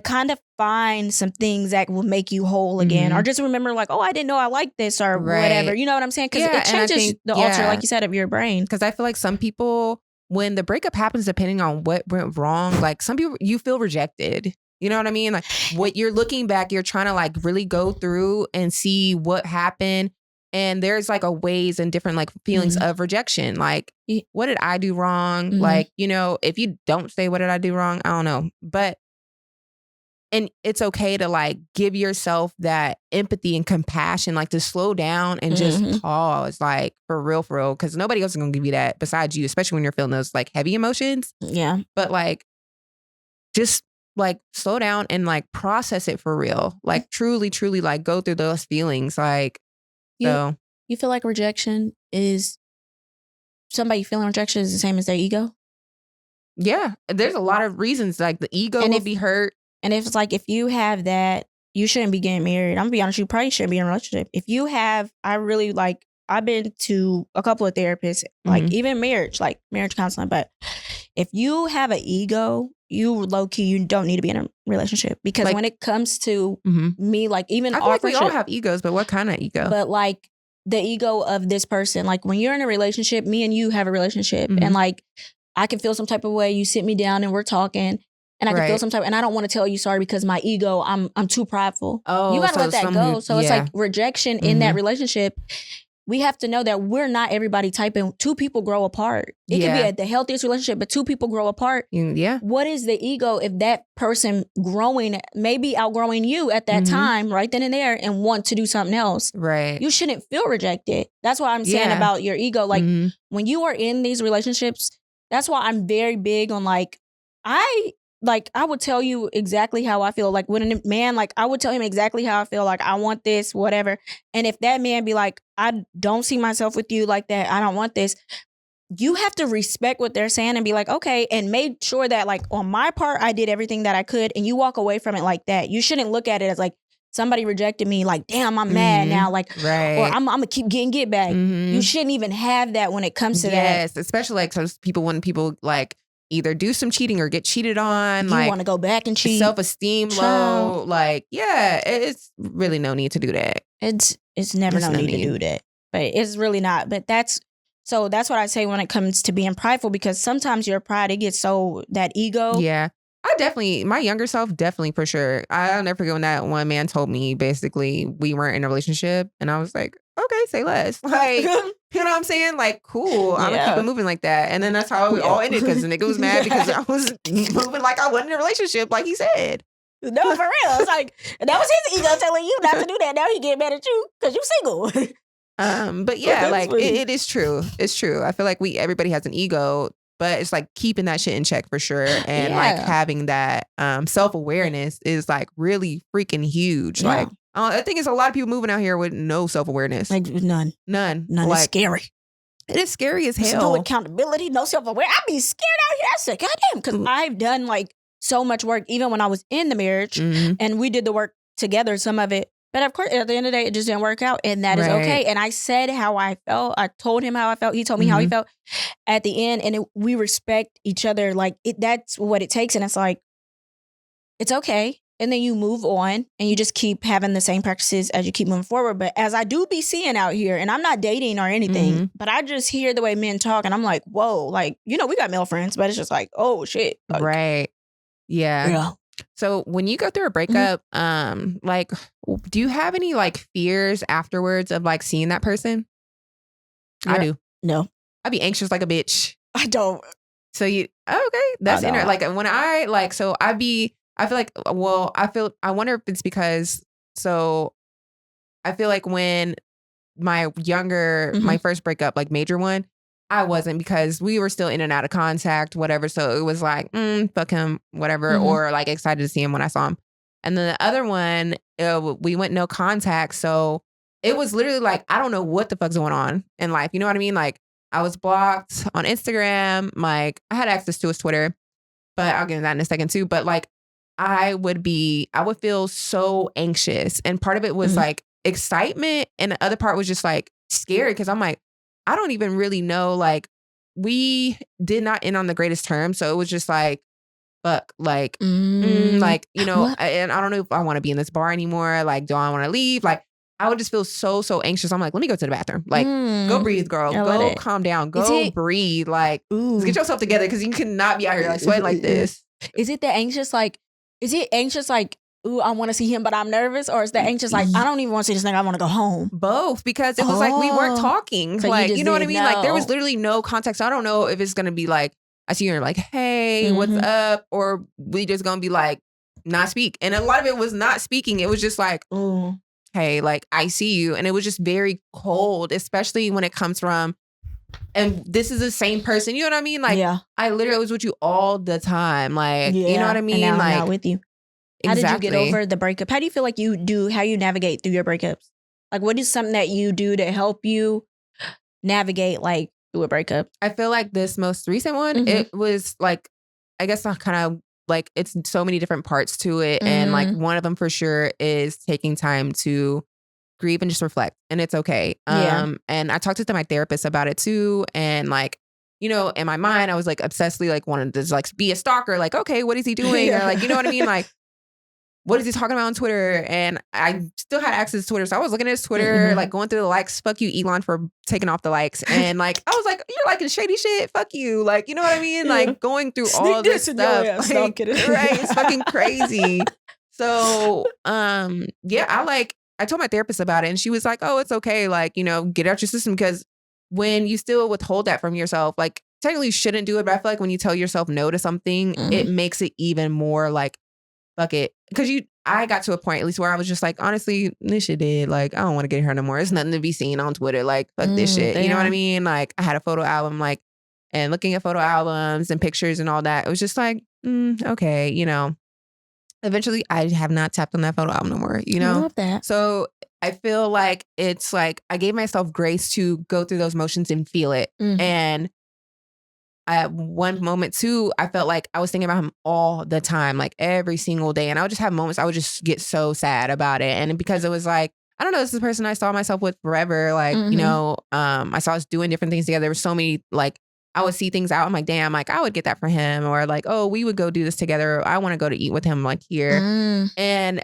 kind of find some things that will make you whole again, or just remember like, oh, I didn't know I liked this or whatever. You know what I'm saying? Because it changes the altar, like you said, of your brain. Because I feel like some people, when the breakup happens, depending on what went wrong, like some people, you feel rejected. You know what I mean? Like what you're looking back, you're trying to like really go through and see what happened. And there's like a ways and different like feelings of rejection. Like, what did I do wrong? Like, you know, if you don't say what did I do wrong, I don't know. But and it's okay to like give yourself that empathy and compassion, like to slow down and just pause, like for real, because nobody else is gonna give you that besides you, especially when you're feeling those like heavy emotions. Yeah. But like, just like slow down and like process it for real. Like truly, like go through those feelings. Like, so. You feel like rejection is somebody feeling rejection is the same as their ego? Yeah. There's a lot of reasons like the ego will be hurt. And if it's like, if you have that, you shouldn't be getting married. I'm gonna be honest, you probably shouldn't be in a relationship. If you have, I've been to a couple of therapists, like even marriage counseling. But if you have an ego, you low key, you don't need to be in a relationship because like, when it comes to me, like even I feel like we all have egos, but what kind of ego? But like the ego of this person, like when you're in a relationship, me and you have a relationship, and like I can feel some type of way. You sit me down and we're talking. And I can feel some type, and I don't want to tell you sorry because my ego, I'm too prideful. Oh, you gotta let that go. So it's like rejection in that relationship. We have to know that we're not everybody type, and two people grow apart. It could be at the healthiest relationship, but two people grow apart. Yeah. What is the ego if that person growing, maybe outgrowing you at that time, right then and there, and want to do something else? Right. You shouldn't feel rejected. That's why I'm saying about your ego. Like when you are in these relationships, that's why I'm very big on I would tell you exactly how I feel. Like when a man, like I would tell him exactly how I feel. Like I want this, whatever. And if that man be like, I don't see myself with you like that. I don't want this. You have to respect what they're saying and be like, okay. And make sure that like on my part, I did everything that I could. And you walk away from it like that. You shouldn't look at it as like somebody rejected me. Like, damn, I'm mad now. Like, or I'm going to keep getting get back. You shouldn't even have that when it comes to that. Yes. Especially like when people like, either do some cheating or get cheated on. You like, want to go back and cheat. Self-esteem low. Like, yeah, it's really no need to do that. It's never no need to do that. But it's really not. But that's what I say when it comes to being prideful, because sometimes your pride, it gets so, that ego. Yeah. My younger self, definitely for sure. I'll never forget when that one man told me basically we weren't in a relationship. And I was like, okay, say less. Like, you know what I'm saying? Like, cool. I'm gonna keep it moving like that. And then that's how we all ended, because the nigga was mad because I was moving like I wasn't in a relationship, like he said. No, for real. It's like, that was his ego telling you not to do that. Now he get mad at you because you single. But yeah, like it is true. It's true. I feel like everybody has an ego, but it's like keeping that shit in check for sure. And like having that self-awareness is like really freaking huge. Yeah. Like, I think it's a lot of people moving out here with no self-awareness. Like none. Like, it's scary. It is scary as hell. There's no accountability, no self-awareness. I'd be scared out here. I said, goddamn, because I've done like so much work, even when I was in the marriage, and we did the work together, some of it. But of course, at the end of the day, it just didn't work out, and that is okay. And I said how I felt. I told him how I felt. He told me how he felt at the end, and we respect each other. Like that's what it takes, and it's like, it's okay. And then you move on and you just keep having the same practices as you keep moving forward. But as I do be seeing out here, and I'm not dating or anything, but I just hear the way men talk and I'm like, whoa, like, you know, we got male friends, but it's just like, oh shit. Like, right. Yeah. So when you go through a breakup, like, do you have any like fears afterwards of like seeing that person? I do. No. I'd be anxious like a bitch. I don't. So that's interesting. Like when I like, so I feel like, I wonder if it's because, so I feel like when my first breakup, like major one, I wasn't, because we were still in and out of contact, whatever. So it was like, fuck him, whatever, or like excited to see him when I saw him. And then the other one, we went no contact. So it was literally like, I don't know what the fuck's going on in life. You know what I mean? Like I was blocked on Instagram. Like I had access to his Twitter, but I'll get into that in a second too. But like, I would feel so anxious. And part of it was like excitement. And the other part was just like scary, because I'm like, I don't even really know. Like we did not end on the greatest terms. So it was just like, fuck, like, like, you know, and I don't know if I want to be in this bar anymore. Like, do I want to leave? Like, I would just feel so anxious. I'm like, let me go to the bathroom. Like, go breathe, girl. Go calm down. Go breathe. Like, get yourself together, because you cannot be out here like sweating like this. Is it that anxious? Like, Is it anxious like, ooh, I want to see him, but I'm nervous? Or is the anxious like, I don't even want to see this nigga, I want to go home? Both, because it was like we weren't talking. So like, you you know what I didn't mean? Like, there was know. literally no context. I don't know if it's going to be like, I see her like, hey, what's Mhm. up? Or we just going to be like, not speak. And a lot of it was not speaking. It was just like, Ooh. hey, like, I see you. And it was just very cold, especially when it comes from, and this is the same person. You know what I mean? Like, yeah. I literally was with you all the time. Like, Yeah. you know what I mean? And now I'm like, not with you. How exactly. did you get over the breakup? How do you feel like how you navigate through your breakups? Like, what is something that you do to help you navigate like through a breakup? I feel like this most recent one, Mhm. it was like, I guess I kind of like, it's so many different parts to it. And like one of them for sure is taking time to grieve and just reflect. And it's okay. Yeah. And I talked to my therapist about it too. And like, you know, in my mind, I was like obsessively like wanted to like be a stalker. Like, okay, what is he doing? Yeah. Or like, you know what I mean? Like, what is he talking about on Twitter? And I still had access to Twitter. So I was looking at his Twitter, like going through the likes. Fuck you, Elon, for taking off the likes. And like, I was like, you're liking shady shit. Fuck you. Like, you know what I mean? Like going through all this stuff. Ass. No, I'm Like, kidding. right. It's fucking crazy. So, yeah, I told my therapist about it and she was like, oh, it's okay. Like, you know, get out your system, because when you still withhold that from yourself, like technically you shouldn't do it. But I feel like when you tell yourself no to something, it makes it even more like, fuck it. Because I got to a point, at least, where I was just like, honestly, this shit did. Like, I don't want to get her no more. There's nothing to be seen on Twitter. Like, fuck this shit. You know what I mean? Like, I had a photo album, like, and looking at photo albums and pictures and all that, it was just like, okay, you know. Eventually, I have not tapped on that photo album no more, you know? I love that. So I feel like it's like I gave myself grace to go through those motions and feel it. And at one moment too, I felt like I was thinking about him all the time, like every single day. And I would just have moments, I would just get so sad about it. And because it was like, I don't know, this is the person I saw myself with forever. Like, you know, I saw us doing different things together. There were so many, like, I would see things out. I'm like, damn, like I would get that for him. Or like, oh, we would go do this together. Or, I want to go to eat with him like here. And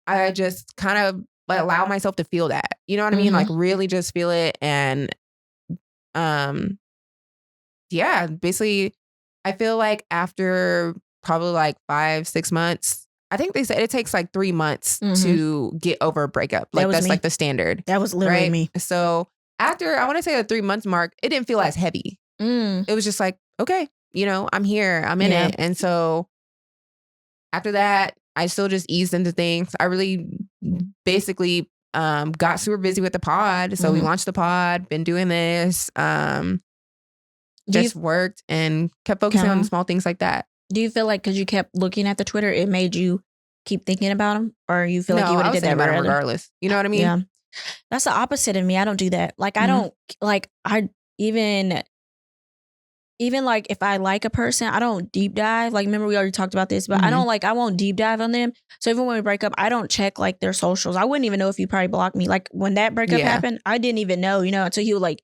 I just kind of like allow myself to feel that. You know what I mean? Like really just feel it. And yeah, basically, I feel like after probably like 5-6 months, I think they said it takes like 3 months to get over a breakup. Like that's like the standard. That was literally right? me. So after, I want to say the 3 months mark, it didn't feel as heavy. It was just like, okay, you know, I'm here, I'm in it. And so after that, I still just eased into things. I really basically got super busy with the pod. So we launched the pod, been doing this. Just worked and kept focusing on small things like that. Do you feel like because you kept looking at the Twitter, it made you keep thinking about him? Or you feel like you would have did that about him regardless? You know what I mean? Yeah. That's the opposite of me. I don't do that. Like, I don't, like, I even like if I like a person, I don't deep dive. Like, remember we already talked about this, but I won't deep dive on them. So even when we break up, I don't check like their socials. I wouldn't even know if you probably blocked me. Like when that breakup happened, I didn't even know, you know, until he would like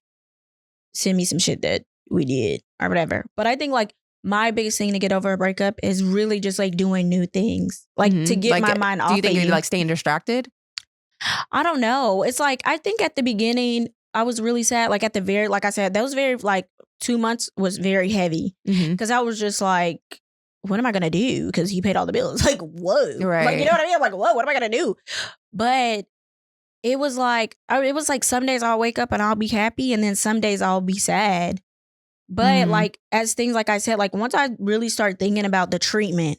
send me some shit that we did or whatever. But I think like my biggest thing to get over a breakup is really just like doing new things, like to get my mind off. Do you think of you're like staying distracted? I don't know. It's like, I think at the beginning I was really sad. Like at the very, like I said, that was very like 2 months was very heavy because I was just like, what am I going to do? Because he paid all the bills. Like, whoa. Right. Like, you know what I mean? I'm like, whoa, what am I going to do? But it was like some days I'll wake up and I'll be happy. And then some days I'll be sad. But like, as things, like I said, like once I really start thinking about the treatment,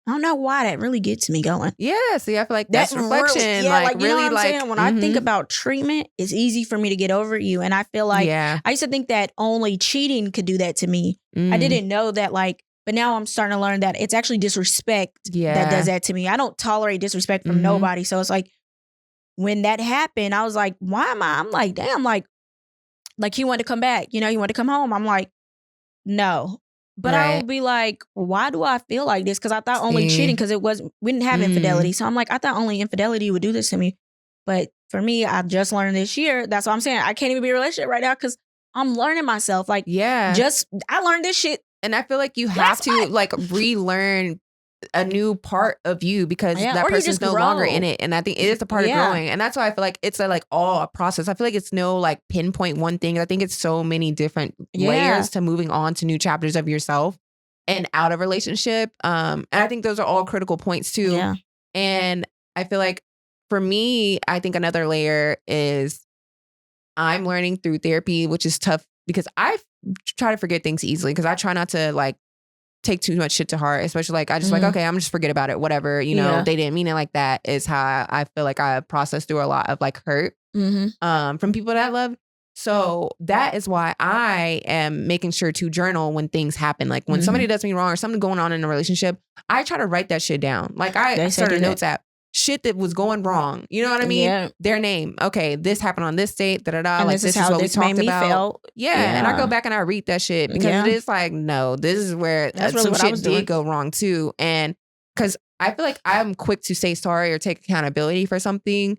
I don't know why that really gets me going. Yeah, see, I feel like that's reflection. Really, like you know what I'm saying? When I think about treatment, it's easy for me to get over you. And I feel like I used to think that only cheating could do that to me. I didn't know that, like, but now I'm starting to learn that it's actually disrespect that does that to me. I don't tolerate disrespect from nobody. So it's like, when that happened, I was like, why am I? I'm like, damn, like he wanted to come back. You know, he wanted to come home. I'm like, no. But I would be like, why do I feel like this? Because I thought only cheating, because we didn't have infidelity. So I'm like, I thought only infidelity would do this to me. But for me, I just learned this year. That's what I'm saying. I can't even be in a relationship right now because I'm learning myself. Like, I learned this shit. And I feel like you have to like relearn a new part of you because that person's no longer in it. And I think it is a part of growing. And that's why I feel like it's like all a process. I feel like it's no like pinpoint one thing. I think it's so many different layers to moving on to new chapters of yourself. and out of relationship. And I think those are all critical points too. Yeah. And I feel like for me, I think another layer is I'm learning through therapy, which is tough because I try to forget things easily because I try not to like take too much shit to heart, especially like I just like, okay, I'm just forget about it, whatever, you know, they didn't mean it like that is how I feel like I process through a lot of like hurt from people that I love. So that is why I am making sure to journal when things happen. Like when somebody does me wrong or something going on in a relationship, I try to write that shit down. Like I started a notes app. Shit that was going wrong. You know what I mean? Yeah. Their name. Okay, this happened on this date. Da da da. Like this is what we talked about. Yeah. And I go back and I read that shit because it is like, no, this is where that's really some what shit I was doing. did go wrong too. And because I feel like I'm quick to say sorry or take accountability for something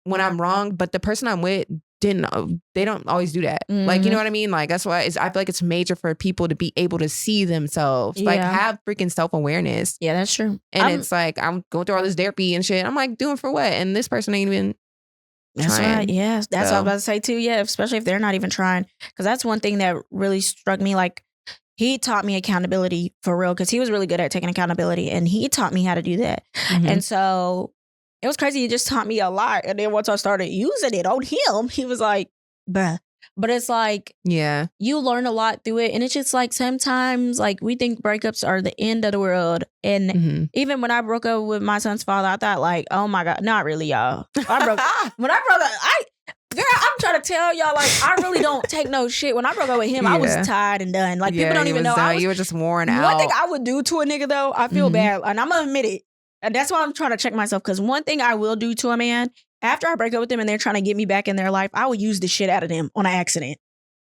when I'm wrong, but the person I'm with they don't always do that. Like, you know what I mean? Like, that's why I feel like it's major for people to be able to see themselves, like have freaking self-awareness. Yeah, that's true. And it's like, I'm going through all this therapy and shit. I'm like, doing for what? And this person ain't even That's trying. right. Yeah, that's what I was about to say too. Yeah, especially if they're not even trying. Because that's one thing that really struck me. Like, he taught me accountability for real because he was really good at taking accountability. And he taught me how to do that. And so it was crazy. He just taught me a lot. And then once I started using it on him, he was like, bruh. But it's like, you learn a lot through it. And it's just like sometimes like we think breakups are the end of the world. And even when I broke up with my son's father, I thought like, oh my God, not really, y'all. When I broke up, girl, I'm trying to tell y'all, like, I really don't take no shit. When I broke up with him, I was tired and done. Like, people don't even know. You were just worn out. One thing I would do to a nigga, though, I feel bad. And I'm going to admit it. And that's why I'm trying to check myself. Because one thing I will do to a man, after I break up with them and they're trying to get me back in their life, I would use the shit out of them on an accident.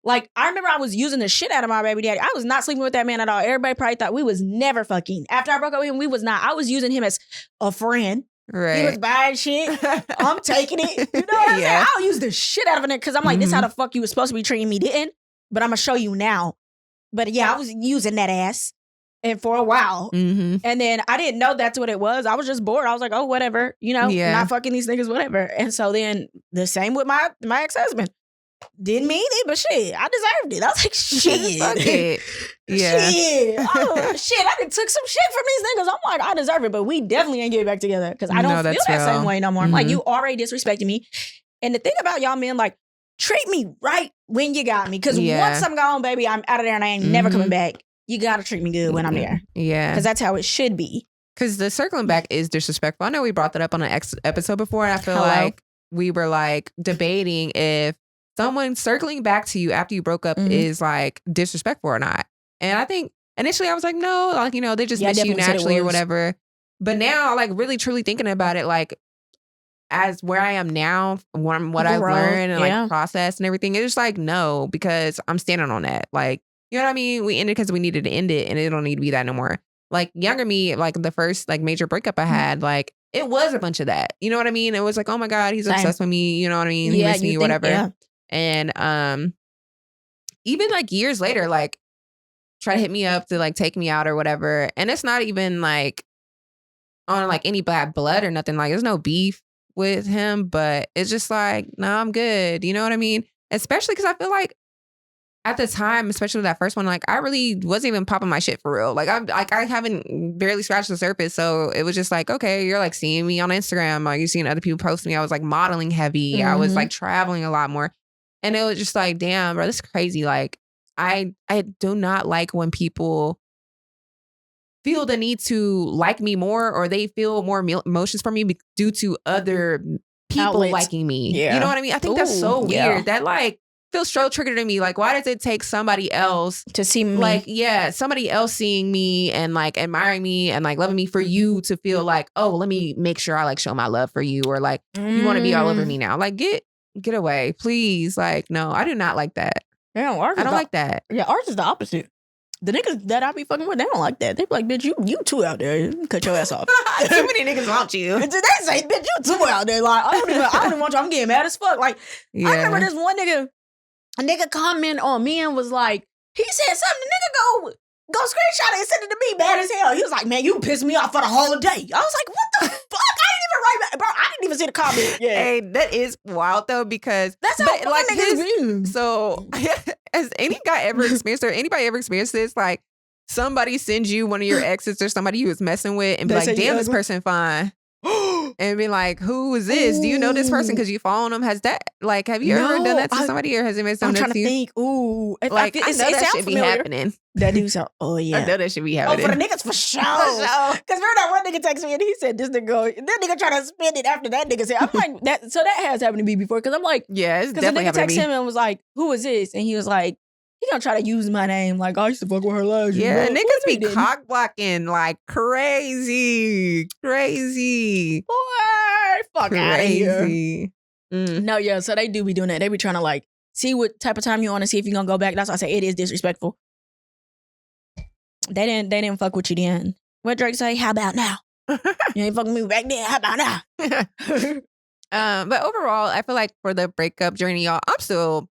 Like, I remember I was using the shit out of my baby daddy. I was not sleeping with that man at all. Everybody probably thought we was never fucking. After I broke up with him, we was not. I was using him as a friend. Right. He was buying shit. I'm taking it. You know what I'm saying? I'll use the shit out of it because I'm like, this how the fuck you was supposed to be treating me, didn't? But I'm going to show you now. But yeah, I was using that ass. And for a while. And then I didn't know that's what it was. I was just bored. I was like, oh, whatever. You know, not fucking these niggas, whatever. And so then the same with my ex-husband. Didn't mean it, but shit, I deserved it. I was like, shit. Fuck it. Yeah. Shit. Oh, shit. I done took some shit from these niggas. I'm like, I deserve it, but we definitely ain't getting back together because I don't feel that same way no more. I'm like, you already disrespected me. And the thing about y'all men, like, treat me right when you got me. Because once I'm gone, baby, I'm out of there and I ain't never coming back. You got to treat me good when I'm there. Yeah. Because that's how it should be. Because the circling back is disrespectful. I know we brought that up on an episode before. And I feel like we were like debating if someone circling back to you after you broke up is like disrespectful or not. And I think initially I was like, no, like, you know, they just miss you naturally or whatever. But now, like, really truly thinking about it, like, as where I am now, what I've learned and like processed and everything, it's just like, no, because I'm standing on that. Like, you know what I mean? We ended because we needed to end it and it don't need to be that no more. Like, younger me, like the first like major breakup I had, like it was a bunch of that. You know what I mean? It was like, oh my God, he's obsessed with me. You know what I mean? He missed me, whatever. Yeah. And even like years later, like try to hit me up to like take me out or whatever. And it's not even like on like any bad blood or nothing. Like there's no beef with him, but it's just like, no, I'm good. You know what I mean? Especially because I feel like at the time, especially that first one, like I really wasn't even popping my shit for real. Like I haven't barely scratched the surface. So it was just like, okay, you're like seeing me on Instagram. Like you're seeing other people post me. I was like modeling heavy. I was like traveling a lot more. And it was just like, damn, bro, this is crazy. Like I do not like when people feel the need to like me more or they feel more emotions for me due to other people liking me. Yeah. You know what I mean? I think that's so weird. That like feels so triggered to me. Like, why does it take somebody else to see me? Like, somebody else seeing me and like admiring me and like loving me for you to feel like, oh, let me make sure I like show my love for you or like you want to be all over me now. Like, get away, please. Like, no, I do not like that. Damn, I don't like that. Yeah, ours is the opposite. The niggas that I be fucking with, they don't like that. They be like, bitch, you too out there. Cut your ass off. Too many niggas want you. They say, bitch, you too out there. Like, I don't even want you. I'm getting mad as fuck. Like, I remember this one nigga, a nigga comment on me and was like, he said something, the nigga go screenshot it and send it to me bad as hell. He was like, man, you pissed me off for the whole day. I was like, what the fuck? I didn't even write back. Bro, I didn't even see the comment. Yeah. Hey, that is wild though, because that's how like niggas so has any guy ever experienced or anybody ever experienced this? Like, somebody sends you one of your exes or somebody you was messing with and be They like, say you damn, this ugly? person fine. And be like, who is this? Do you know this person? Because you following them? Has that, like, have you ever done that to somebody, or has it been I'm something trying to to you? think. Ooh, Like, I know that sounds should be familiar. happening. That dude sound. Oh I yeah. know that should be Oh, happening. for the niggas for sure. For sure. Because remember that one nigga texted me and he said this nigga trying to spend it after that nigga said. I'm like that. So that has happened to me before. Because I'm like, Yeah, it's because the definitely nigga happened to texted me. him and was like, "Who is this?" And he was like, he gonna try to use my name. Like, I used to fuck with her last year. Yeah, Boy, niggas he be didn't. cock blocking like crazy. Boy, fuck out of here. Crazy. No, yeah. So they do be doing that. They be trying to like see what type of time you want to see if you're gonna go back. That's why I say it is disrespectful. They didn't fuck with you then. What Drake say? How about now? You ain't fucking me back then. How about now? But overall, I feel like for the breakup journey, y'all, I'm still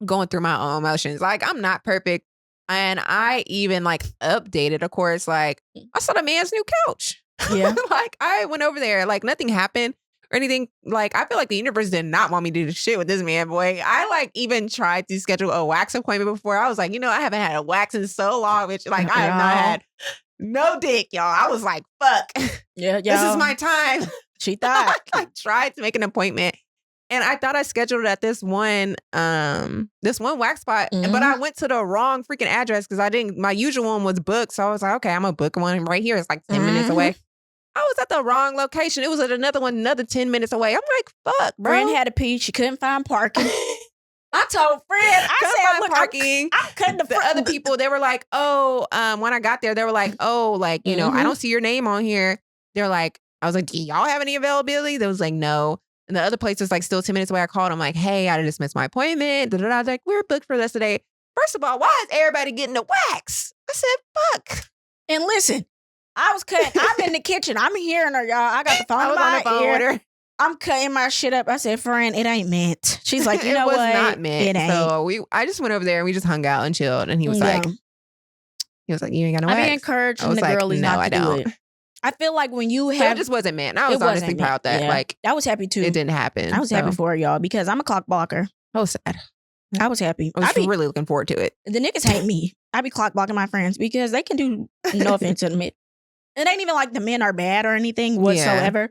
going through my own emotions. Like, I'm not perfect. And I even like updated, of course, like I saw the man's new couch. Yeah. Like, I went over there, like nothing happened or anything. Like, I feel like the universe did not want me to do shit with this man, boy. I like even tried to schedule a wax appointment before. I was like, I haven't had a wax in so long, which like I have not had no dick, y'all. I was like, fuck. Yeah, This is my time. She thought. I tried to make an appointment, and I thought I scheduled it at this one wax spot, but I went to the wrong freaking address because my usual one was booked. So I was like, okay, I'm gonna book one right here. It's like 10 minutes away. I was at the wrong location. It was at another one, another 10 minutes away. I'm like, fuck, bro. Brand had a pee. She couldn't find parking. I told Fred, I said, look, parking. I'm cutting the other people, they were like, oh, when I got there, they were like, oh, like, I don't see your name on here. They're like, I was like, do y'all have any availability? They was like, no. And the other place was like still 10 minutes away. I called. I'm like, hey, I just missed my appointment. I was like, we're booked for this today. First of all, why is everybody getting a wax? I said, fuck. And listen, I was cutting. I'm in the kitchen. I'm hearing her, y'all. I got the phone I was on the phone with her. I'm cutting my shit up. I said, friend, it ain't meant. She's like, you know what? It was not meant. It ain't. So I just went over there and we just hung out and chilled. And he was like, you ain't got no wax. I be encouraging the girlies not to do it. I feel like when you have, it just wasn't meant. I was honestly proud that like I was happy too. It didn't happen. I was happy for y'all because I'm a clock blocker. Oh, sad. I was happy. I was really looking forward to it. The niggas hate me. I be clock blocking my friends because they can do no offense to the men. It ain't even like the men are bad or anything whatsoever. Yeah.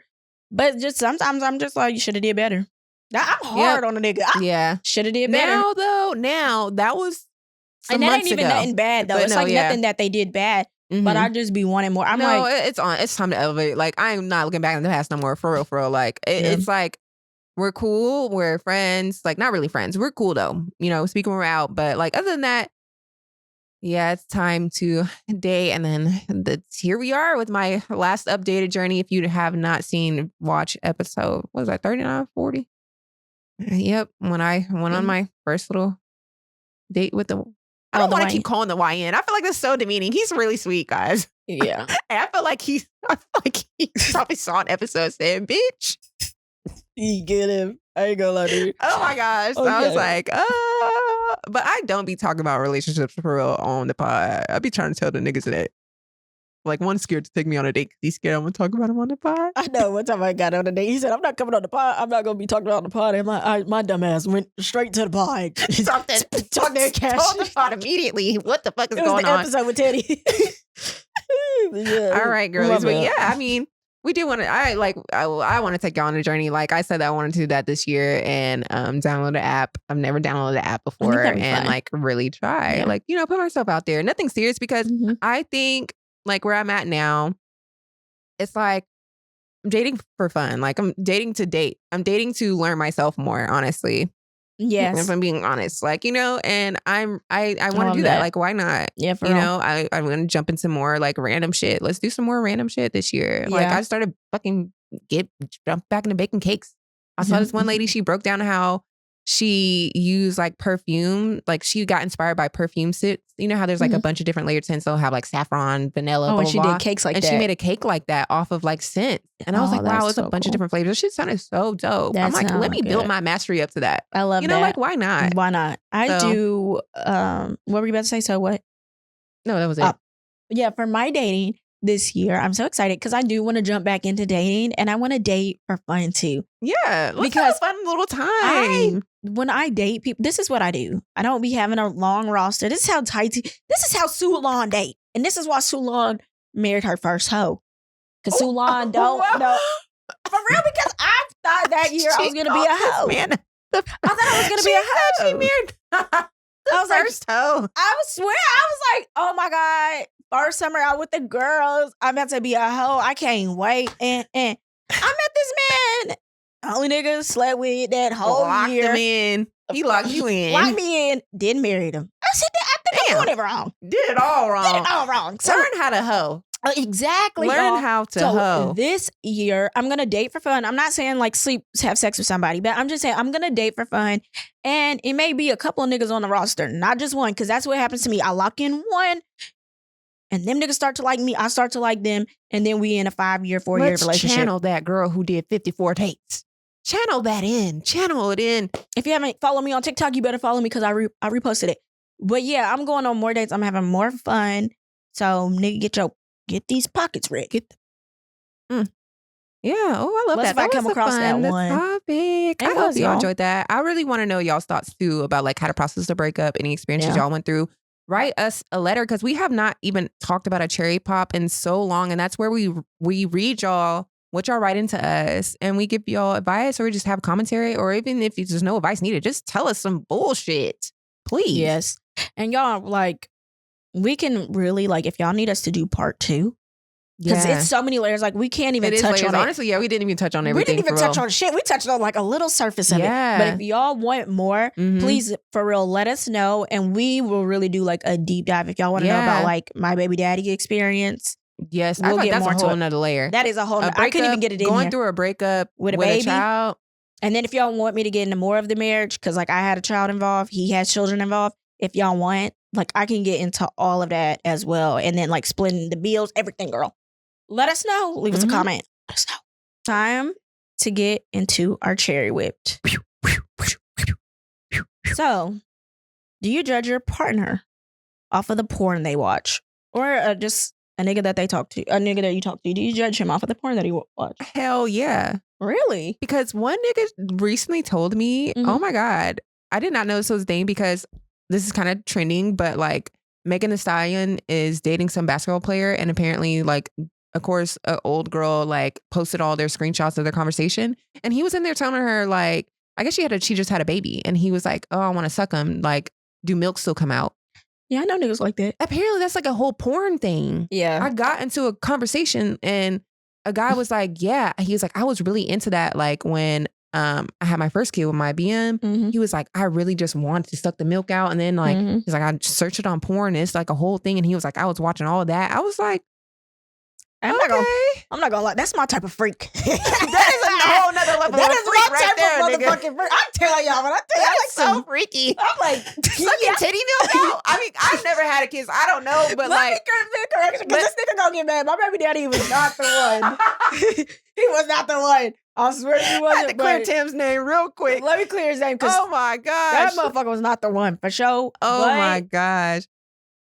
But just sometimes I'm just like, you should have did better. I'm hard on a nigga. I should have did better. Now that was some and that months ain't even ago. nothing bad though. But it's like nothing that they did bad. But I just be wanting more. I'm like, it's time to elevate. Like, I am not looking back in the past no more. For real. Like, it's like, we're cool. We're friends. Like, not really friends. We're cool though. Speaking we're out. But like, other than that, yeah, it's time to date. And then here we are with my last updated journey. If you have not seen, watch episode, what was that, 39, 40? Yep. When I went on my first little date with the... I don't want to keep calling the YN. I feel like that's so demeaning. He's really sweet, guys. Yeah. And I feel like he probably saw an episode saying, bitch. You get him. I ain't gonna lie to you. Oh my gosh. Okay. I was like, but I don't be talking about relationships for real on the pod. I be trying to tell the niggas that. Like, one's scared to take me on a date because he's scared I'm going to talk about him on the pod. I know. One time I got on a date, he said, I'm not coming on the pod. I'm not going to be talking about the pod. And my dumb ass went straight to the pod. Talk that cash. Told the pod immediately. What the fuck is going on? It was the episode with Teddy. Yeah. All right, girlies. But yeah, I mean, we do want to, I want to take you on a journey. Like I said, I wanted to do that this year and download the app. I've never downloaded the app before and like really try. Yeah. Like, put myself out there. Nothing serious because I think like where I'm at now, it's like I'm dating for fun. Like I'm dating to date. I'm dating to learn myself more, honestly. Yes. If I'm being honest, like, and I want to do that. Like, why not? Yeah, for real. I'm going to jump into more like random shit. Let's do some more random shit this year. Yeah. Like I started fucking jump back into baking cakes. I saw this one lady, she broke down how she used like perfume. Like she got inspired by perfume scents. You know how there's like a bunch of different layered scents. They'll have like saffron, vanilla, blah, and she did cakes like that. And she made a cake like that off of like scent. And I was like, wow, it's a bunch of different flavors. This shit sounded so dope. I'm like, let me build my mastery up to that. I love that. Like, why not? Why not? I do, what were you about to say? So what? No, that was it. Yeah, for my dating this year, I'm so excited because I do want to jump back into dating and I want to date for fun too. Yeah, let's have a fun little time. when I date people, this is what I do. I don't be having a long roster. This is how Sulan date. And this is why Sulan married her first hoe. Because Sulan don't know. For real, because I thought that year I was going to be a hoe. Man. I thought I was going to be a hoe. She married I was first hoe. I swear, I was like, oh my God, first summer out with the girls. I'm about to be a hoe. I can't wait. And I met this man. Only nigga slept with that whole Locked year. him in. He locked you in. Locked me in. Didn't marry him. I said, I think I'm doing it wrong. Did it all wrong. Did it all wrong. So, Learn how to hoe. exactly. Learn y'all. how to So hoe. this year, I'm going to date for fun. I'm not saying like have sex with somebody, but I'm just saying I'm going to date for fun. And it may be a couple of niggas on the roster, not just one, because that's what happens to me. I lock in one, and them niggas start to like me. I start to like them, and then we in a 4-year relationship. Channel that girl who did 54 dates. Channel that in. Channel it in. If you haven't followed me on TikTok, you better follow me because I reposted it. But yeah, I'm going on more dates. I'm having more fun. So nigga, get these pockets ready. Get them. Yeah. Oh, I love Let's that. if I come across that one. Topic. I hope y'all enjoyed that. I really want to know y'all's thoughts too about like how to process the breakup, any experiences y'all went through. Write us a letter because we have not even talked about a cherry pop in so long, and that's where we read y'all what y'all write into us, and we give y'all advice, or we just have commentary, or even if there's no advice needed, just tell us some bullshit, please. Yes, and y'all like we can really like if y'all need us to do part 2. Because it's so many layers. Like, we can't even touch on it. Honestly, yeah, we didn't even touch on everything. We didn't even touch on shit. We touched on like a little surface of it. But if y'all want more, please, for real, let us know. And we will really do like a deep dive. If y'all want to know about like my baby daddy experience. Yes, we'll get more to a whole nother layer. That is a whole I couldn't even get it in going here. through a breakup with a baby. child. And then if y'all want me to get into more of the marriage, because like I had a child involved, he has children involved. If y'all want, like I can get into all of that as well. And then like splitting the bills, everything, girl. Let us know. Leave us a comment. Let us know. Time to get into our cherry whipped. So, do you judge your partner off of the porn they watch? Or just a nigga that they talk to? A nigga that you talk to? Do you judge him off of the porn that he watch? Hell yeah. Really? Because one nigga recently told me, oh my God, I did not know this was a thing because this is kind of trending, but like Megan Thee Stallion is dating some basketball player, and apparently like of course, an old girl like posted all their screenshots of their conversation, and he was in there telling her like, I guess she just had a baby, and he was like, oh, I want to suck him. Like, do milk still come out? Yeah, I know niggas like that. Apparently, that's like a whole porn thing. Yeah, I got into a conversation, and a guy was like, yeah, he was like, I was really into that. Like when I had my first kid with my BM, he was like, I really just wanted to suck the milk out, and then like he's like, I searched it on porn, and it's like a whole thing, and he was like, I was watching all of that. I was like, I'm not gonna lie. That's my type of freak. That is a whole nother level. That is my right type there, of motherfucking freak. I tell y'all, but I tell you, like so freaky. I'm like sucking titty milk out. I mean, I've never had a kiss. I don't know, but like, correction, because this nigga gonna get mad. My baby daddy was not the one. He was not the one. I swear he wasn't. I had to clear Tim's name real quick. Let me clear his name. Oh my gosh, that motherfucker was not the one for sure. Oh my gosh,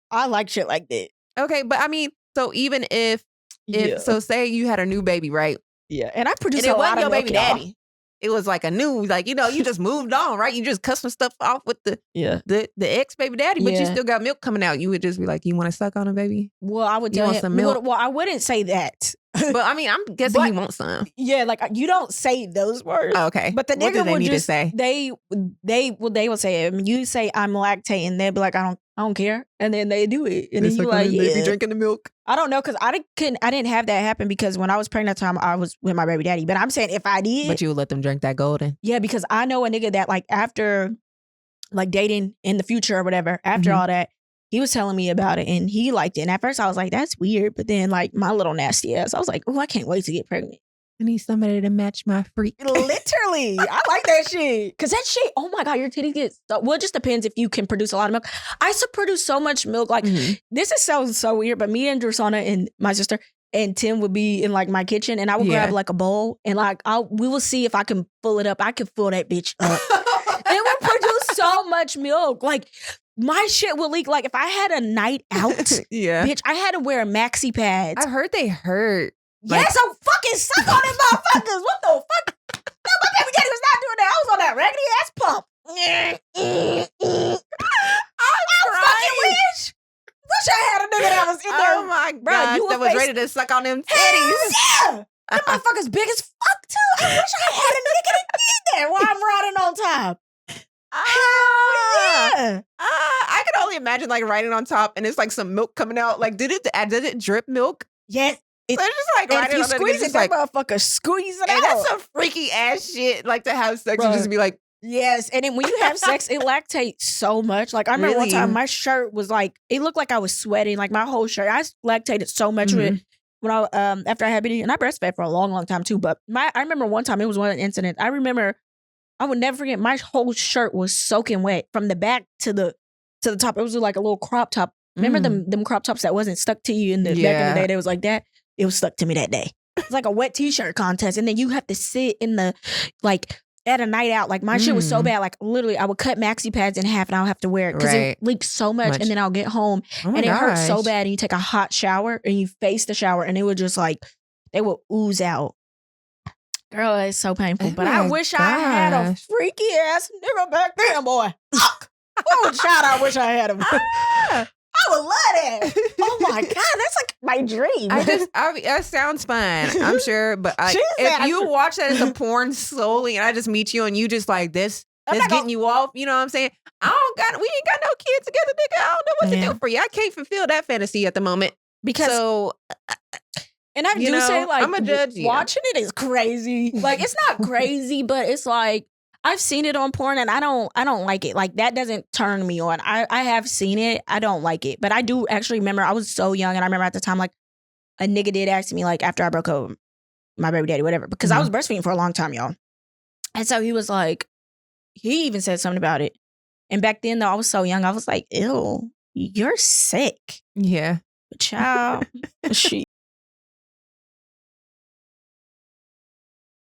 I like shit like that. Okay, but I mean, so even if so say you had a new baby, right? Yeah. And I produced a lot of milk, baby daddy. It was like a new, like, you know, you just moved on, right? You just cut some stuff off with the ex baby daddy, but you still got milk coming out. You would just be like, you want to suck on a baby? Well, I would tell him some milk. Well, I wouldn't say that. But I mean, I'm guessing he wants some. Yeah, like you don't say those words. Oh, okay. But the nigga would just say they will say it. I mean, you say I'm lactating, they'll be like, I don't care, and then they do it, and then you like, yeah, they be drinking the milk. I don't know, because I didn't have that happen because when I was pregnant at the time, I was with my baby daddy. But I'm saying if I did, but you would let them drink that golden. Yeah, because I know a nigga that like after like dating in the future or whatever, after all that, he was telling me about it and he liked it. And at first I was like, that's weird. But then like my little nasty ass, I was like, oh, I can't wait to get pregnant. I need somebody to match my freak. Literally. I like that shit. Because that shit, oh my God, your titties get, well, it just depends if you can produce a lot of milk. I used to produce so much milk. Like, this is so weird, but me and Drusana and my sister and Tim would be in like my kitchen and I would grab like a bowl and like, we will see if I can fill it up. I can fill that bitch up. It would produce so much milk. Like, my shit will leak. Like, if I had a night out, bitch, I had to wear maxi pads. I heard they hurt. Like, yes, I'm fucking suck on them motherfuckers. What the fuck? No, my baby daddy was not doing that. I was on that raggedy ass pump. Wish I had a nigga that was in there. Oh my Bro, gosh, you that was ready to suck on them Hell titties. yeah! That motherfucker's big as fuck too. I wish I had a nigga that did that while I'm riding on top. Hell yeah! I can only imagine like riding on top and it's like some milk coming out. Like, did it drip milk? Yes. So it's just like And if riding you on that, squeeze it's it, just that like, motherfucker squeeze it and out. that's some freaky ass shit. Like to have sex and Bruh. just be like, Yes, and then when you have sex, it lactates so much. Like I remember one Really? time, my shirt was like it looked like I was sweating. Like my whole shirt, I lactated so much with it when I after I had baby, and I breastfed for a long time too. But I remember one time it was one incident. I remember I would never forget. My whole shirt was soaking wet from the back to the top. It was like a little crop top. Remember them crop tops that wasn't stuck to you in the back in Yeah. the day? They was like that. It was stuck to me that day. It's like a wet t-shirt contest, and then you have to sit in the like. At a night out, like my shit was so bad, like literally I would cut maxi pads in half and I'll have to wear it because Right. it leaked so much, and then I'll get home oh my and it hurts so gosh. bad, and you take a hot shower and you face the shower and it would just like they would ooze out. Girl, it's so painful. Oh But I my wish I had a gosh. freaky ass nigga back then, boy. Fuck. What would shout I wish I had him? I would love that. Oh my God, that's like my dream. That sounds fun, I'm sure. But She if said- you watch that as a porn slowly and I just meet you and you just like this, I'm that's not gonna- getting you off, you know what I'm saying? We ain't got no kids together, nigga. I don't know what Yeah. to do for you. I can't fulfill that fantasy at the moment. because So, and I you do know, say like I'ma judge you. watching it is crazy. Like it's not crazy, but it's like I've seen it on porn and I don't like it. Like that doesn't turn me on. I have seen it. I don't like it. But I do actually remember I was so young and I remember at the time like a nigga did ask me like after I broke up with my baby daddy, whatever, because I was breastfeeding for a long time, y'all. And so he was like, he even said something about it. And back then though, I was so young, I was like, ew, you're sick. yeah. Child. She